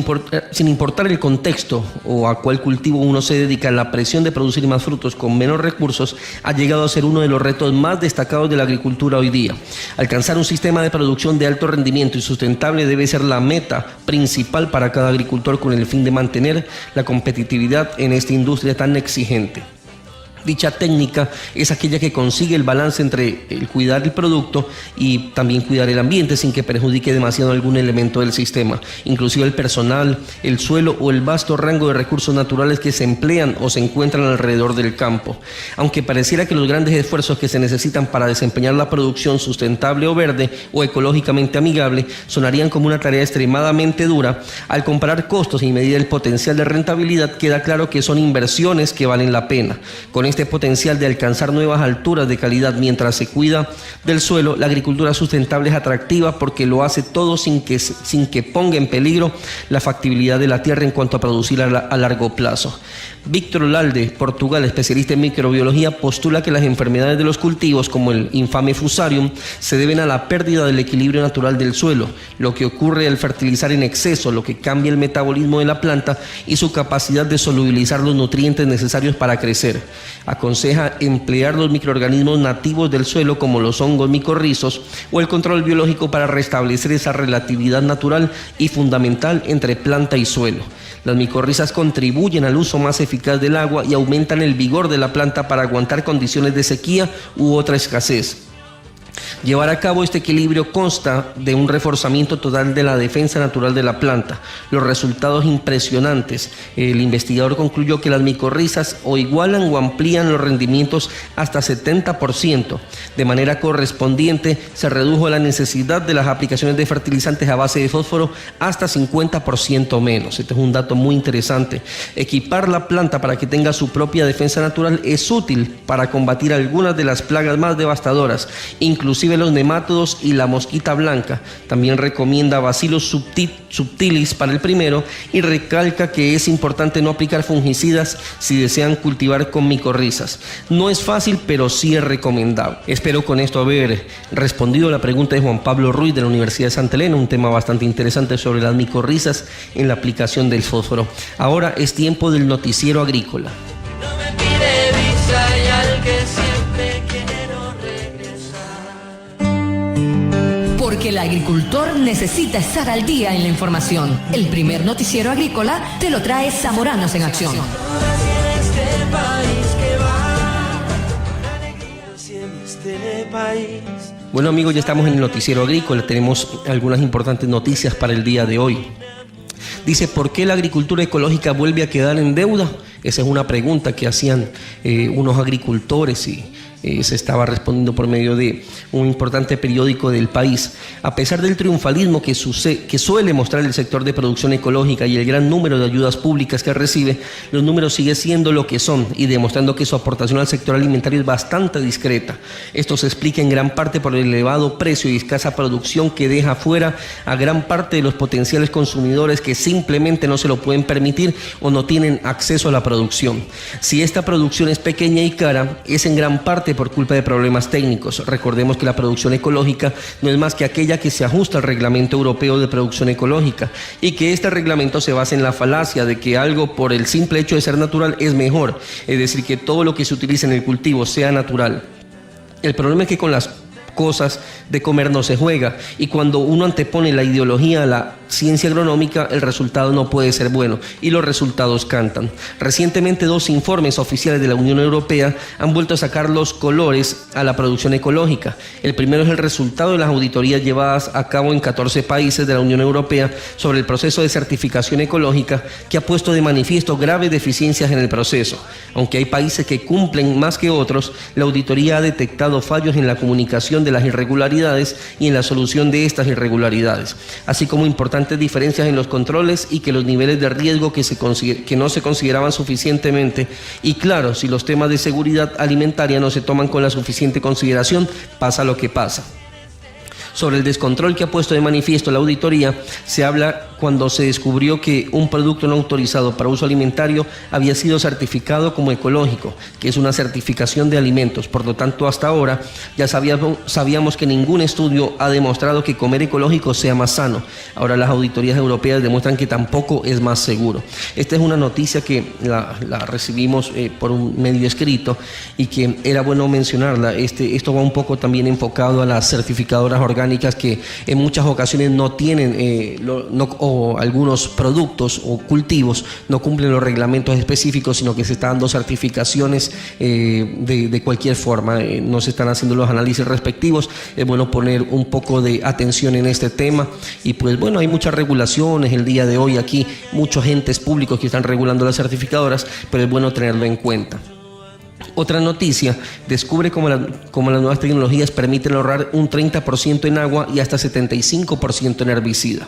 importar el contexto o a cuál cultivo uno se dedica, la presión de producir más frutos con menos recursos ha llegado a ser uno de los retos más destacados de la agricultura hoy día. Alcanzar un sistema de producción de alto rendimiento y sustentable debe ser la meta principal para cada agricultor, con el fin de mantener la competitividad en esta industria tan exigente. Dicha técnica es aquella que consigue el balance entre el cuidar el producto y también cuidar el ambiente sin que perjudique demasiado algún elemento del sistema, inclusive el personal, el suelo o el vasto rango de recursos naturales que se emplean o se encuentran alrededor del campo. Aunque pareciera que los grandes esfuerzos que se necesitan para desempeñar la producción sustentable o verde o ecológicamente amigable sonarían como una tarea extremadamente dura, al comparar costos y medir el potencial de rentabilidad queda claro que son inversiones que valen la pena. Con este potencial de alcanzar nuevas alturas de calidad mientras se cuida del suelo, la agricultura sustentable es atractiva porque lo hace todo sin que ponga en peligro la factibilidad de la tierra en cuanto a producir a largo plazo. Víctor Olalde, Portugal, especialista en microbiología, postula que las enfermedades de los cultivos, como el infame fusarium, se deben a la pérdida del equilibrio natural del suelo, lo que ocurre al fertilizar en exceso, lo que cambia el metabolismo de la planta y su capacidad de solubilizar los nutrientes necesarios para crecer. Aconseja emplear los microorganismos nativos del suelo, como los hongos micorrizos, o el control biológico para restablecer esa relatividad natural y fundamental entre planta y suelo. Las micorrizas contribuyen al uso más eficaz del agua y aumentan el vigor de la planta para aguantar condiciones de sequía u otra escasez. Llevar a cabo este equilibrio consta de un reforzamiento total de la defensa natural de la planta. Los resultados impresionantes. El investigador concluyó que las micorrizas o igualan o amplían los rendimientos hasta 70%. De manera correspondiente, se redujo la necesidad de las aplicaciones de fertilizantes a base de fósforo hasta 50% menos. Este es un dato muy interesante. Equipar la planta para que tenga su propia defensa natural es útil para combatir algunas de las plagas más devastadoras, inclusive los nemátodos y la mosquita blanca. También recomienda Bacillus subtilis para el primero y recalca que es importante no aplicar fungicidas si desean cultivar con micorrizas. No es fácil, pero sí es recomendable. Espero con esto haber respondido a la pregunta de Juan Pablo Ruiz de la Universidad de Santa Elena, un tema bastante interesante sobre las micorrizas en la aplicación del fósforo. Ahora es tiempo del noticiero agrícola. No me pide visa y al que siempre quiero regresar. Porque el agricultor necesita estar al día en la información. El primer noticiero agrícola te lo trae Zamoranos en Acción. Bueno amigos, ya estamos en el noticiero agrícola. Tenemos algunas importantes noticias para el día de hoy. Dice, ¿por qué la agricultura ecológica vuelve a quedar en deuda? Esa es una pregunta que hacían unos agricultores y se estaba respondiendo por medio de un importante periódico del país. A pesar del triunfalismo que suele mostrar el sector de producción ecológica y el gran número de ayudas públicas que recibe, los números siguen siendo lo que son y demostrando que su aportación al sector alimentario es bastante discreta. Esto se explica en gran parte por el elevado precio y escasa producción que deja fuera a gran parte de los potenciales consumidores que simplemente no se lo pueden permitir o no tienen acceso a la producción. Si esta producción es pequeña y cara, es en gran parte por culpa de problemas técnicos. Recordemos que la producción ecológica no es más que aquella que se ajusta al reglamento europeo de producción ecológica y que este reglamento se basa en la falacia de que algo por el simple hecho de ser natural es mejor, es decir, que todo lo que se utiliza en el cultivo sea natural. El problema es que con las cosas de comer no se juega y cuando uno antepone la ideología a la ciencia agronómica, el resultado no puede ser bueno y los resultados cantan. Recientemente 2 informes oficiales de la Unión Europea han vuelto a sacar los colores a la producción ecológica. El primero es el resultado de las auditorías llevadas a cabo en 14 países de la Unión Europea sobre el proceso de certificación ecológica, que ha puesto de manifiesto graves deficiencias en el proceso. Aunque hay países que cumplen más que otros, la auditoría ha detectado fallos en la comunicación de las irregularidades y en la solución de estas irregularidades, así como importantes diferencias en los controles y que los niveles de riesgo que no se consideraban suficientemente. Y claro, si los temas de seguridad alimentaria no se toman con la suficiente consideración, pasa lo que pasa. Sobre el descontrol que ha puesto de manifiesto la auditoría, se habla cuando se descubrió que un producto no autorizado para uso alimentario había sido certificado como ecológico, que es una certificación de alimentos. Por lo tanto, hasta ahora ya sabíamos que ningún estudio ha demostrado que comer ecológico sea más sano. Ahora las auditorías europeas demuestran que tampoco es más seguro. Esta es una noticia que la recibimos por un medio escrito y que era bueno mencionarla. Esto va un poco también enfocado a las certificadoras orgánicas que en muchas ocasiones no tienen o algunos productos o cultivos no cumplen los reglamentos específicos, sino que se están dando certificaciones de cualquier forma. No se están haciendo los análisis respectivos. Es bueno poner un poco de atención en este tema y pues bueno, hay muchas regulaciones el día de hoy aquí, muchos entes públicos que están regulando las certificadoras, pero es bueno tenerlo en cuenta. Otra noticia, descubre cómo las nuevas tecnologías permiten ahorrar un 30% en agua y hasta 75% en herbicida.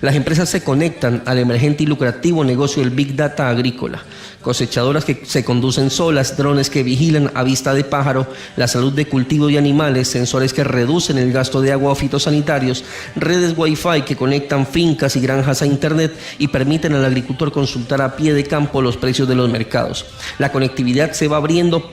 Las empresas se conectan al emergente y lucrativo negocio del Big Data agrícola. Cosechadoras que se conducen solas, drones que vigilan a vista de pájaro la salud de cultivo y animales, sensores que reducen el gasto de agua o fitosanitarios, redes Wi-Fi que conectan fincas y granjas a internet y permiten al agricultor consultar a pie de campo los precios de los mercados. La conectividad se va abriendo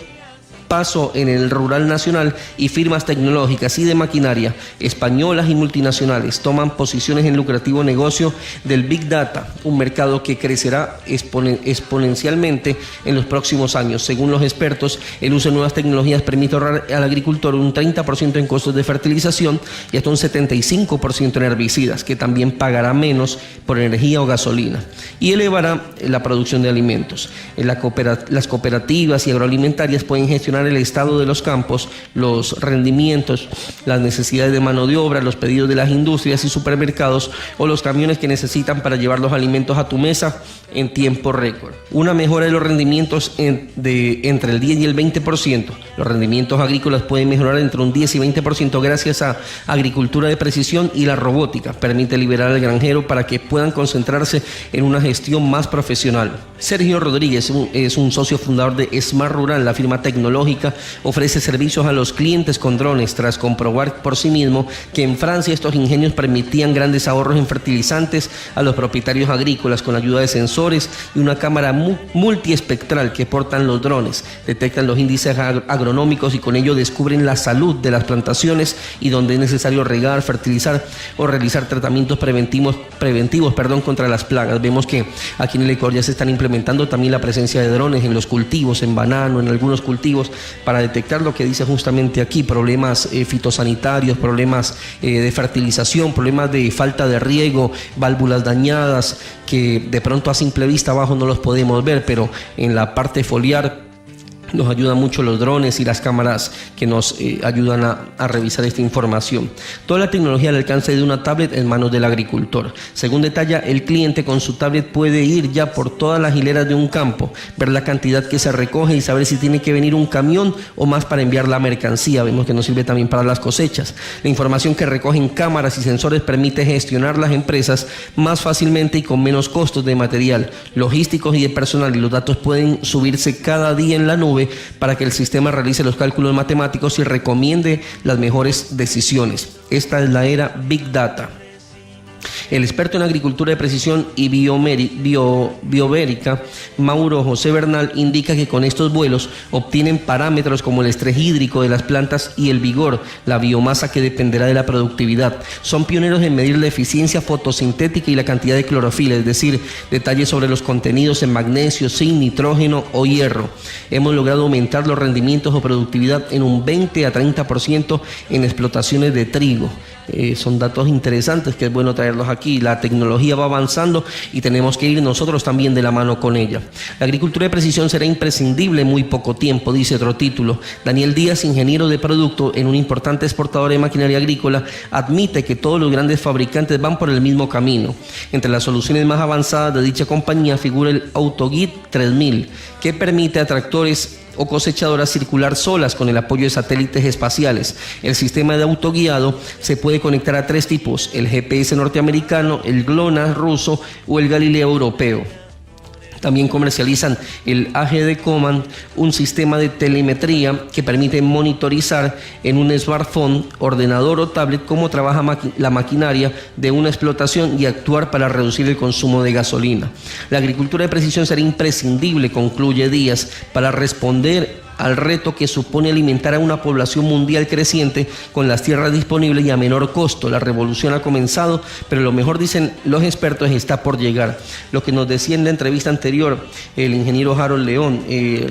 paso en el rural nacional y firmas tecnológicas y de maquinaria españolas y multinacionales toman posiciones en el lucrativo negocio del Big Data, un mercado que crecerá exponencialmente en los próximos años. Según los expertos, el uso de nuevas tecnologías permite ahorrar al agricultor un 30% en costos de fertilización y hasta un 75% en herbicidas, que también pagará menos por energía o gasolina, y elevará la producción de alimentos. Las cooperativas y agroalimentarias pueden gestionar el estado de los campos, los rendimientos, las necesidades de mano de obra, los pedidos de las industrias y supermercados o los camiones que necesitan para llevar los alimentos a tu mesa en tiempo récord. Una mejora de los rendimientos entre el 10 y el 20%. Los rendimientos agrícolas pueden mejorar entre un 10 y 20% gracias a agricultura de precisión y la robótica. Permite liberar al granjero para que puedan concentrarse en una gestión más profesional. Sergio Rodríguez es un socio fundador de Smart Rural, la firma tecnológica ofrece servicios a los clientes con drones tras comprobar por sí mismo que en Francia estos ingenios permitían grandes ahorros en fertilizantes a los propietarios agrícolas con la ayuda de sensores y una cámara multiespectral que portan los drones. Detectan los índices agronómicos y con ello descubren la salud de las plantaciones y donde es necesario regar, fertilizar o realizar tratamientos preventivos contra las plagas. Vemos que aquí en el Ecuador ya se están implementando también la presencia de drones en los cultivos, en banano, en algunos cultivos, para detectar lo que dice justamente aquí, problemas fitosanitarios, problemas de fertilización, problemas de falta de riego, válvulas dañadas, que de pronto a simple vista abajo no los podemos ver, pero en la parte foliar nos ayudan mucho los drones y las cámaras que nos ayudan a revisar esta información. Toda la tecnología al alcance de una tablet en manos del agricultor. Según detalla, el cliente con su tablet puede ir ya por todas las hileras de un campo, ver la cantidad que se recoge y saber si tiene que venir un camión o más para enviar la mercancía. Vemos que nos sirve también para las cosechas. La información que recogen cámaras y sensores permite gestionar las empresas más fácilmente y con menos costos de material, logísticos y de personal, y los datos pueden subirse cada día en la nube para que el sistema realice los cálculos matemáticos y recomiende las mejores decisiones. Esta es la era Big Data. El experto en agricultura de precisión y biobérica, Mauro José Bernal, indica que con estos vuelos obtienen parámetros como el estrés hídrico de las plantas y el vigor, la biomasa que dependerá de la productividad. Son pioneros en medir la eficiencia fotosintética y la cantidad de clorofila, es decir, detalles sobre los contenidos en magnesio, zinc, nitrógeno o hierro. Hemos logrado aumentar los rendimientos o productividad en un 20 a 30% en explotaciones de trigo. Son datos interesantes que es bueno traerlos aquí. La tecnología va avanzando y tenemos que ir nosotros también de la mano con ella. La agricultura de precisión será imprescindible en muy poco tiempo, dice otro título. Daniel Díaz, ingeniero de producto en un importante exportador de maquinaria agrícola, admite que todos los grandes fabricantes van por el mismo camino. Entre las soluciones más avanzadas de dicha compañía figura el AutoGuide 3000, que permite a tractores o cosechadoras circular solas con el apoyo de satélites espaciales. El sistema de autoguiado se puede conectar a 3 tipos: el GPS norteamericano, el GLONASS ruso o el Galileo europeo. También comercializan el AGD Command, un sistema de telemetría que permite monitorizar en un smartphone, ordenador o tablet cómo trabaja la maquinaria de una explotación y actuar para reducir el consumo de gasolina. La agricultura de precisión será imprescindible, concluye Díaz, para responder al reto que supone alimentar a una población mundial creciente con las tierras disponibles y a menor costo. La revolución ha comenzado, pero lo mejor, dicen los expertos, está por llegar. Lo que nos decía en la entrevista anterior el ingeniero Harold León,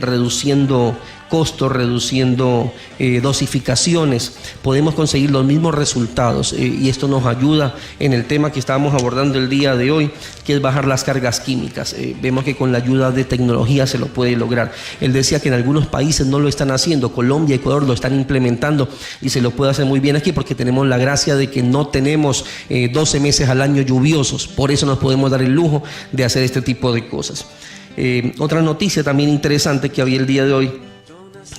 reduciendo costos, reduciendo dosificaciones, podemos conseguir los mismos resultados, y esto nos ayuda en el tema que estábamos abordando el día de hoy, que es bajar las cargas químicas. Vemos que con la ayuda de tecnología se lo puede lograr. Él decía que en algunos países no lo están haciendo, Colombia y Ecuador lo están implementando y se lo puede hacer muy bien aquí porque tenemos la gracia de que no tenemos 12 meses al año lluviosos, por eso nos podemos dar el lujo de hacer este tipo de cosas. Otra noticia también interesante que había el día de hoy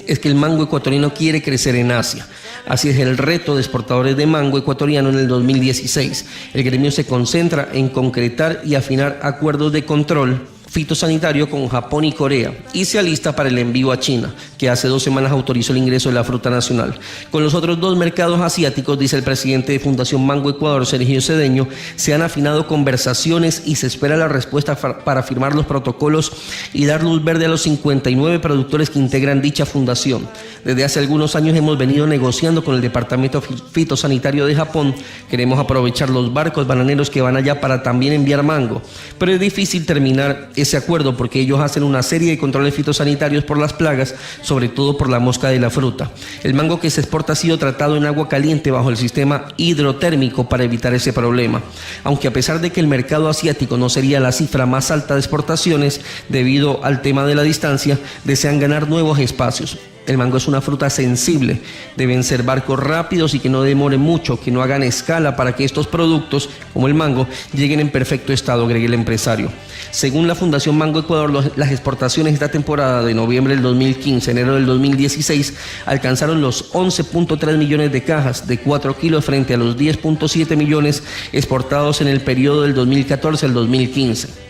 es que el mango ecuatoriano quiere crecer en Asia. Así es el reto de exportadores de mango ecuatoriano en el 2016. El gremio se concentra en concretar y afinar acuerdos de control fitosanitario con Japón y Corea y se alista para el envío a China, que hace 2 semanas autorizó el ingreso de la fruta nacional. Con los otros 2 mercados asiáticos, dice el presidente de Fundación Mango Ecuador, Sergio Cedeño, se han afinado conversaciones y se espera la respuesta para firmar los protocolos y dar luz verde a los 59 productores que integran dicha fundación. Desde hace algunos años hemos venido negociando con el Departamento Fitosanitario de Japón. Queremos aprovechar los barcos bananeros que van allá para también enviar mango, pero es difícil terminar ese acuerdo porque ellos hacen una serie de controles fitosanitarios por las plagas, sobre todo por la mosca de la fruta. El mango que se exporta ha sido tratado en agua caliente bajo el sistema hidrotérmico para evitar ese problema. Aunque a pesar de que el mercado asiático no sería la cifra más alta de exportaciones, debido al tema de la distancia, desean ganar nuevos espacios. El mango es una fruta sensible, deben ser barcos rápidos y que no demoren mucho, que no hagan escala para que estos productos, como el mango, lleguen en perfecto estado, agregó el empresario. Según la Fundación Mango Ecuador, las exportaciones esta temporada de noviembre del 2015, enero del 2016, alcanzaron los 11.3 millones de cajas de 4 kilos frente a los 10.7 millones exportados en el periodo del 2014 al 2015.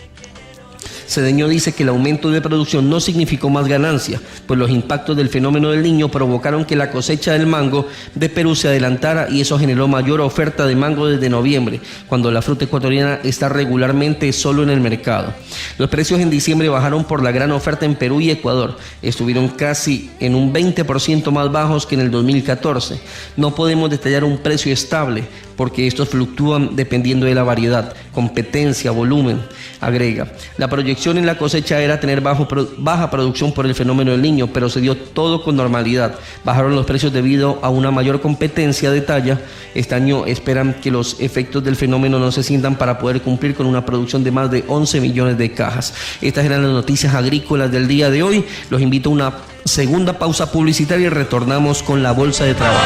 Cedeño dice que el aumento de producción no significó más ganancia, pues los impactos del fenómeno del Niño provocaron que la cosecha del mango de Perú se adelantara y eso generó mayor oferta de mango desde noviembre, cuando la fruta ecuatoriana está regularmente solo en el mercado. Los precios en diciembre bajaron por la gran oferta en Perú y Ecuador, estuvieron casi en un 20% más bajos que en el 2014. No podemos detallar un precio estable, porque estos fluctúan dependiendo de la variedad, competencia, volumen, agrega. La proyección en la cosecha era tener baja producción por el fenómeno del Niño, pero se dio todo con normalidad. Bajaron los precios debido a una mayor competencia de talla. Este año esperan que los efectos del fenómeno no se sientan para poder cumplir con una producción de más de 11 millones de cajas. Estas eran las noticias agrícolas del día de hoy. Los invito a una segunda pausa publicitaria y retornamos con la Bolsa de Trabajo.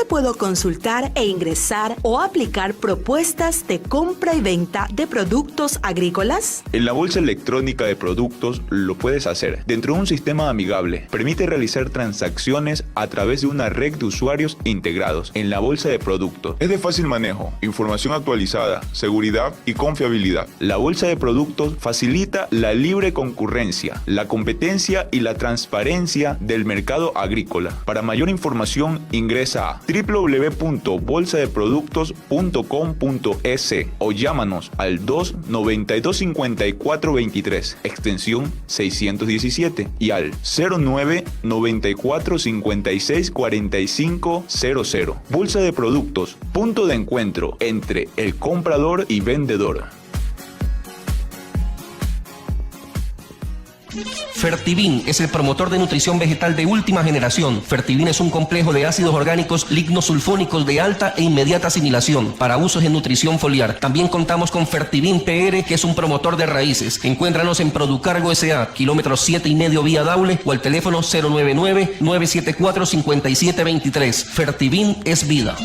Puedo consultar e ingresar o aplicar propuestas de compra y venta de productos agrícolas? En la Bolsa Electrónica de Productos lo puedes hacer dentro de un sistema amigable. Permite realizar transacciones a través de una red de usuarios integrados en la Bolsa de Productos. Es de fácil manejo, información actualizada, seguridad y confiabilidad. La Bolsa de Productos facilita la libre concurrencia, la competencia y la transparencia del mercado agrícola. Para mayor información ingresa a www.bolsadeproductos.com.es o llámanos al 292-5423, extensión 617 y al 09-94-56-4500. Bolsa de Productos, punto de encuentro entre el comprador y vendedor. Fertivin es el promotor de nutrición vegetal de última generación. Fertivin es un complejo de ácidos orgánicos lignosulfónicos de alta e inmediata asimilación para usos en nutrición foliar. También contamos con Fertivin PR, que es un promotor de raíces. Encuéntranos en Producargo S.A., kilómetro 7,5 vía Daule, o al teléfono 099-974-5723. Fertivin es vida.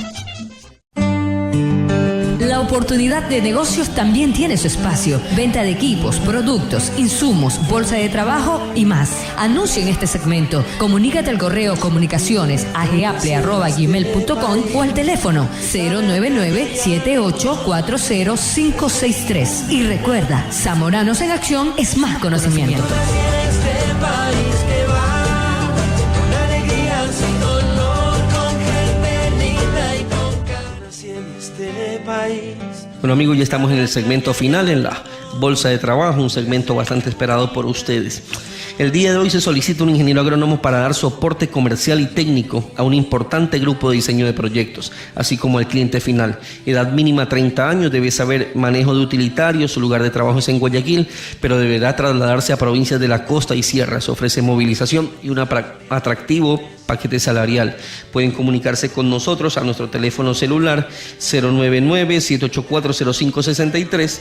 La oportunidad de negocios también tiene su espacio. Venta de equipos, productos, insumos, bolsa de trabajo y más. Anuncio en este segmento. Comunícate al correo comunicaciones@gmail.com o al teléfono 099-7840-563. Y recuerda, Zamoranos en Acción es más conocimiento. Bueno amigos, ya estamos en el segmento final, en la Bolsa de Trabajo, un segmento bastante esperado por ustedes. El día de hoy se solicita un ingeniero agrónomo para dar soporte comercial y técnico a un importante grupo de diseño de proyectos, así como al cliente final. Edad mínima 30 años, debe saber manejo de utilitarios, su lugar de trabajo es en Guayaquil, pero deberá trasladarse a provincias de la costa y sierra. Se ofrece movilización y un atractivo paquete salarial. Pueden comunicarse con nosotros a nuestro teléfono celular 099-784-0563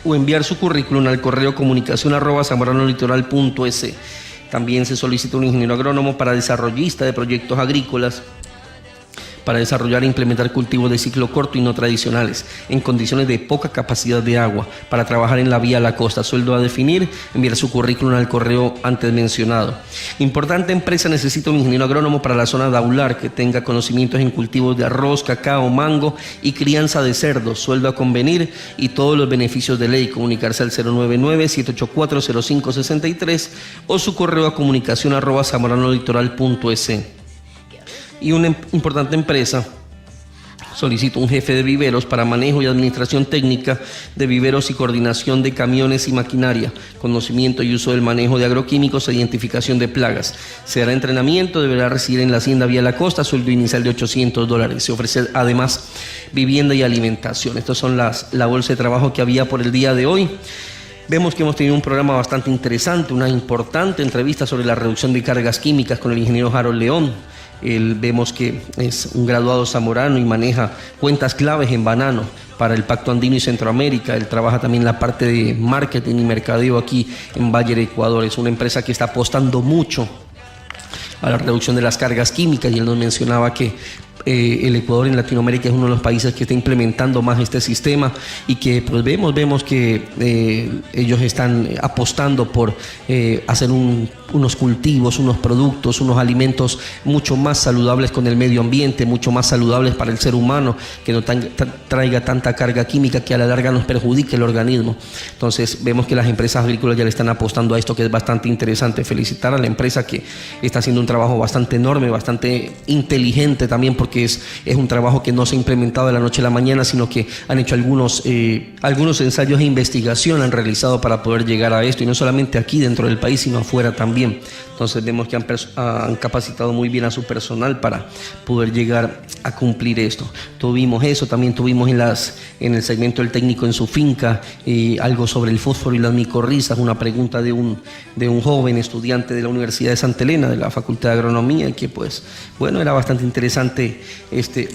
o enviar su currículum al correo comunicación@zamoranolitoral.es. También se solicita un ingeniero agrónomo para desarrollista de proyectos agrícolas para desarrollar e implementar cultivos de ciclo corto y no tradicionales en condiciones de poca capacidad de agua para trabajar en la vía a la costa. Sueldo a definir, enviar su currículum al correo antes mencionado. Importante empresa necesita un ingeniero agrónomo para la zona Daular que tenga conocimientos en cultivos de arroz, cacao, mango y crianza de cerdos. Sueldo a convenir y todos los beneficios de ley. Comunicarse al 099-784-0563 o su correo a comunicación@zamoranolitoral.es. Y una importante empresa solicita un jefe de viveros para manejo y administración técnica de viveros y coordinación de camiones y maquinaria, conocimiento y uso del manejo de agroquímicos e identificación de plagas. Se dará entrenamiento, deberá residir en la Hacienda Vía La Costa, sueldo inicial de $800. Se ofrece además vivienda y alimentación. Estas son la bolsa de trabajo que había por el día de hoy. Vemos que hemos tenido un programa bastante interesante, una importante entrevista sobre la reducción de cargas químicas con el ingeniero Harold León. Vemos que es un graduado zamorano y maneja cuentas claves en banano para el Pacto Andino y Centroamérica. Él trabaja también la parte de marketing y mercadeo aquí en Bayer, Ecuador. Es una empresa que está apostando mucho a la reducción de las cargas químicas y él nos mencionaba que el Ecuador en Latinoamérica es uno de los países que está implementando más este sistema y que pues vemos que ellos están apostando por hacer unos cultivos, unos productos, unos alimentos mucho más saludables con el medio ambiente, mucho más saludables para el ser humano, que no traiga tanta carga química que a la larga nos perjudique el organismo. Entonces vemos que las empresas agrícolas ya le están apostando a esto, que es bastante interesante. Felicitar a la empresa que está haciendo un trabajo bastante enorme, bastante inteligente también, porque es un trabajo que no se ha implementado de la noche a la mañana, sino que han hecho algunos ensayos de investigación, han realizado para poder llegar a esto, y no solamente aquí dentro del país, sino afuera también. Entonces vemos que han capacitado muy bien a su personal para poder llegar a cumplir esto. Tuvimos eso, también tuvimos en el segmento del técnico en su finca algo sobre el fósforo y las micorrizas, una pregunta de un joven estudiante de la Universidad de Santa Elena, de la Facultad de Agronomía, y que pues bueno, era bastante interesante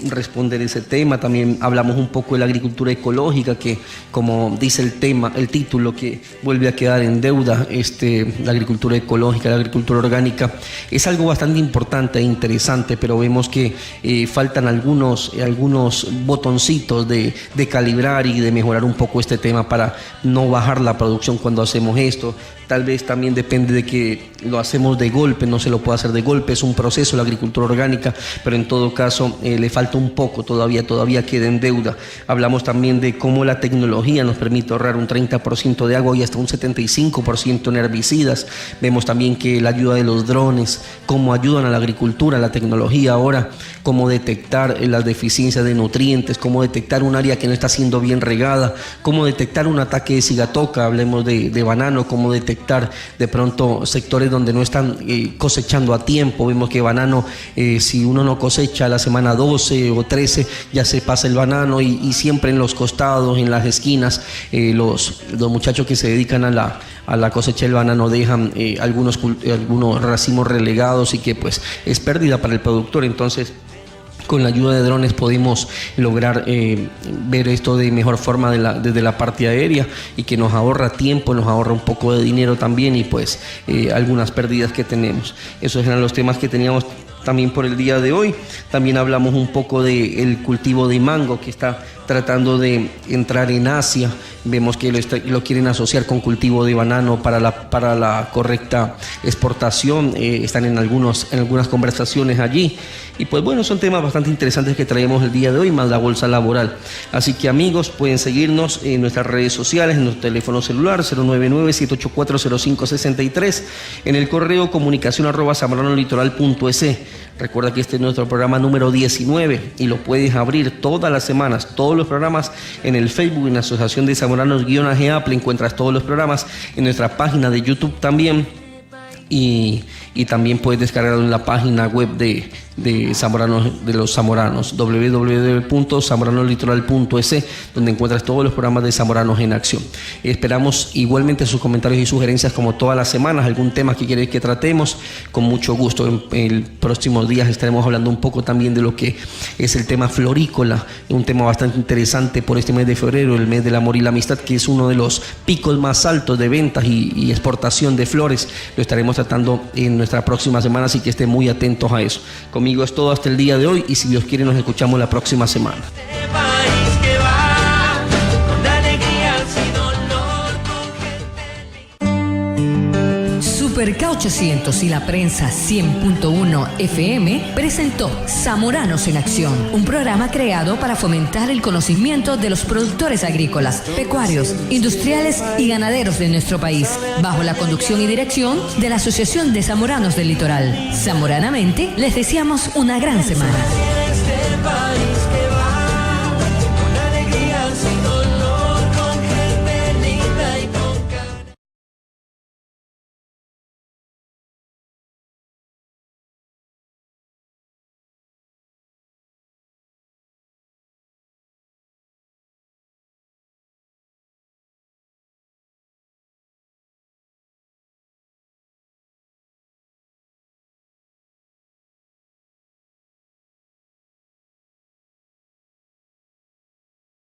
responder ese tema. También hablamos un poco de la agricultura ecológica, que como dice el título, que vuelve a quedar en deuda. La agricultura ecológica, la agricultura orgánica es algo bastante importante e interesante, pero vemos que faltan algunos botoncitos de calibrar y de mejorar un poco este tema para no bajar la producción cuando hacemos esto. Tal vez también depende de que lo hacemos de golpe, no se lo puede hacer de golpe, es un proceso la agricultura orgánica, pero en todo caso le falta un poco, todavía queda en deuda. Hablamos también de cómo la tecnología nos permite ahorrar un 30% de agua y hasta un 75% en herbicidas. Vemos también que la ayuda de los drones, cómo ayudan a la agricultura, la tecnología ahora, cómo detectar las deficiencias de nutrientes, cómo detectar un área que no está siendo bien regada, cómo detectar un ataque de cigatoca, hablemos de banano, cómo detectar de pronto sectores donde no están cosechando a tiempo. Vemos que banano, si uno no cosecha a la semana 12 o 13, ya se pasa el banano, y siempre en los costados, en las esquinas, los muchachos que se dedican a la cosecha del banano dejan algunos racimos relegados, y que pues es pérdida para el productor. Entonces, con la ayuda de drones podemos lograr ver esto de mejor forma desde la parte aérea, y que nos ahorra tiempo, nos ahorra un poco de dinero también, y pues algunas pérdidas que tenemos. Esos eran los temas que teníamos también por el día de hoy. También hablamos un poco del cultivo de mango, que está tratando de entrar en Asia. Vemos que lo quieren asociar con cultivo de banano para la correcta exportación. Están en algunas conversaciones allí. Y pues bueno, son temas bastante interesantes que traemos el día de hoy, más la bolsa laboral. Así que amigos, pueden seguirnos en nuestras redes sociales, en nuestro teléfono celular 099-784-0563, en el correo comunicación@zamoranolitoral.es. Recuerda que este es nuestro programa número 19 y lo puedes abrir todas las semanas, todos los programas en el Facebook, en la Asociación de Zamoranos-AGAPLE. Encuentras todos los programas en nuestra página de YouTube también, y también puedes descargarlo en la página web de los Zamoranos, www.zamoranololitoral.es, donde encuentras todos los programas de Zamoranos en acción. Esperamos igualmente sus comentarios y sugerencias, como todas las semanas. Algún tema que quieres que tratemos, con mucho gusto. En próximos días estaremos hablando un poco también de lo que es el tema florícola, un tema bastante interesante por este mes de febrero, el mes del amor y la amistad, que es uno de los picos más altos de ventas y exportación de flores. Lo estaremos tratando en nuestra próxima semana, así que estén muy atentos a eso. Conmigo es todo hasta el día de hoy y si Dios quiere nos escuchamos la próxima semana. Super K800 y la prensa 100.1 FM presentó Zamoranos en Acción, un programa creado para fomentar el conocimiento de los productores agrícolas, pecuarios, industriales y ganaderos de nuestro país, bajo la conducción y dirección de la Asociación de Zamoranos del Litoral. Zamoranamente, les deseamos una gran semana.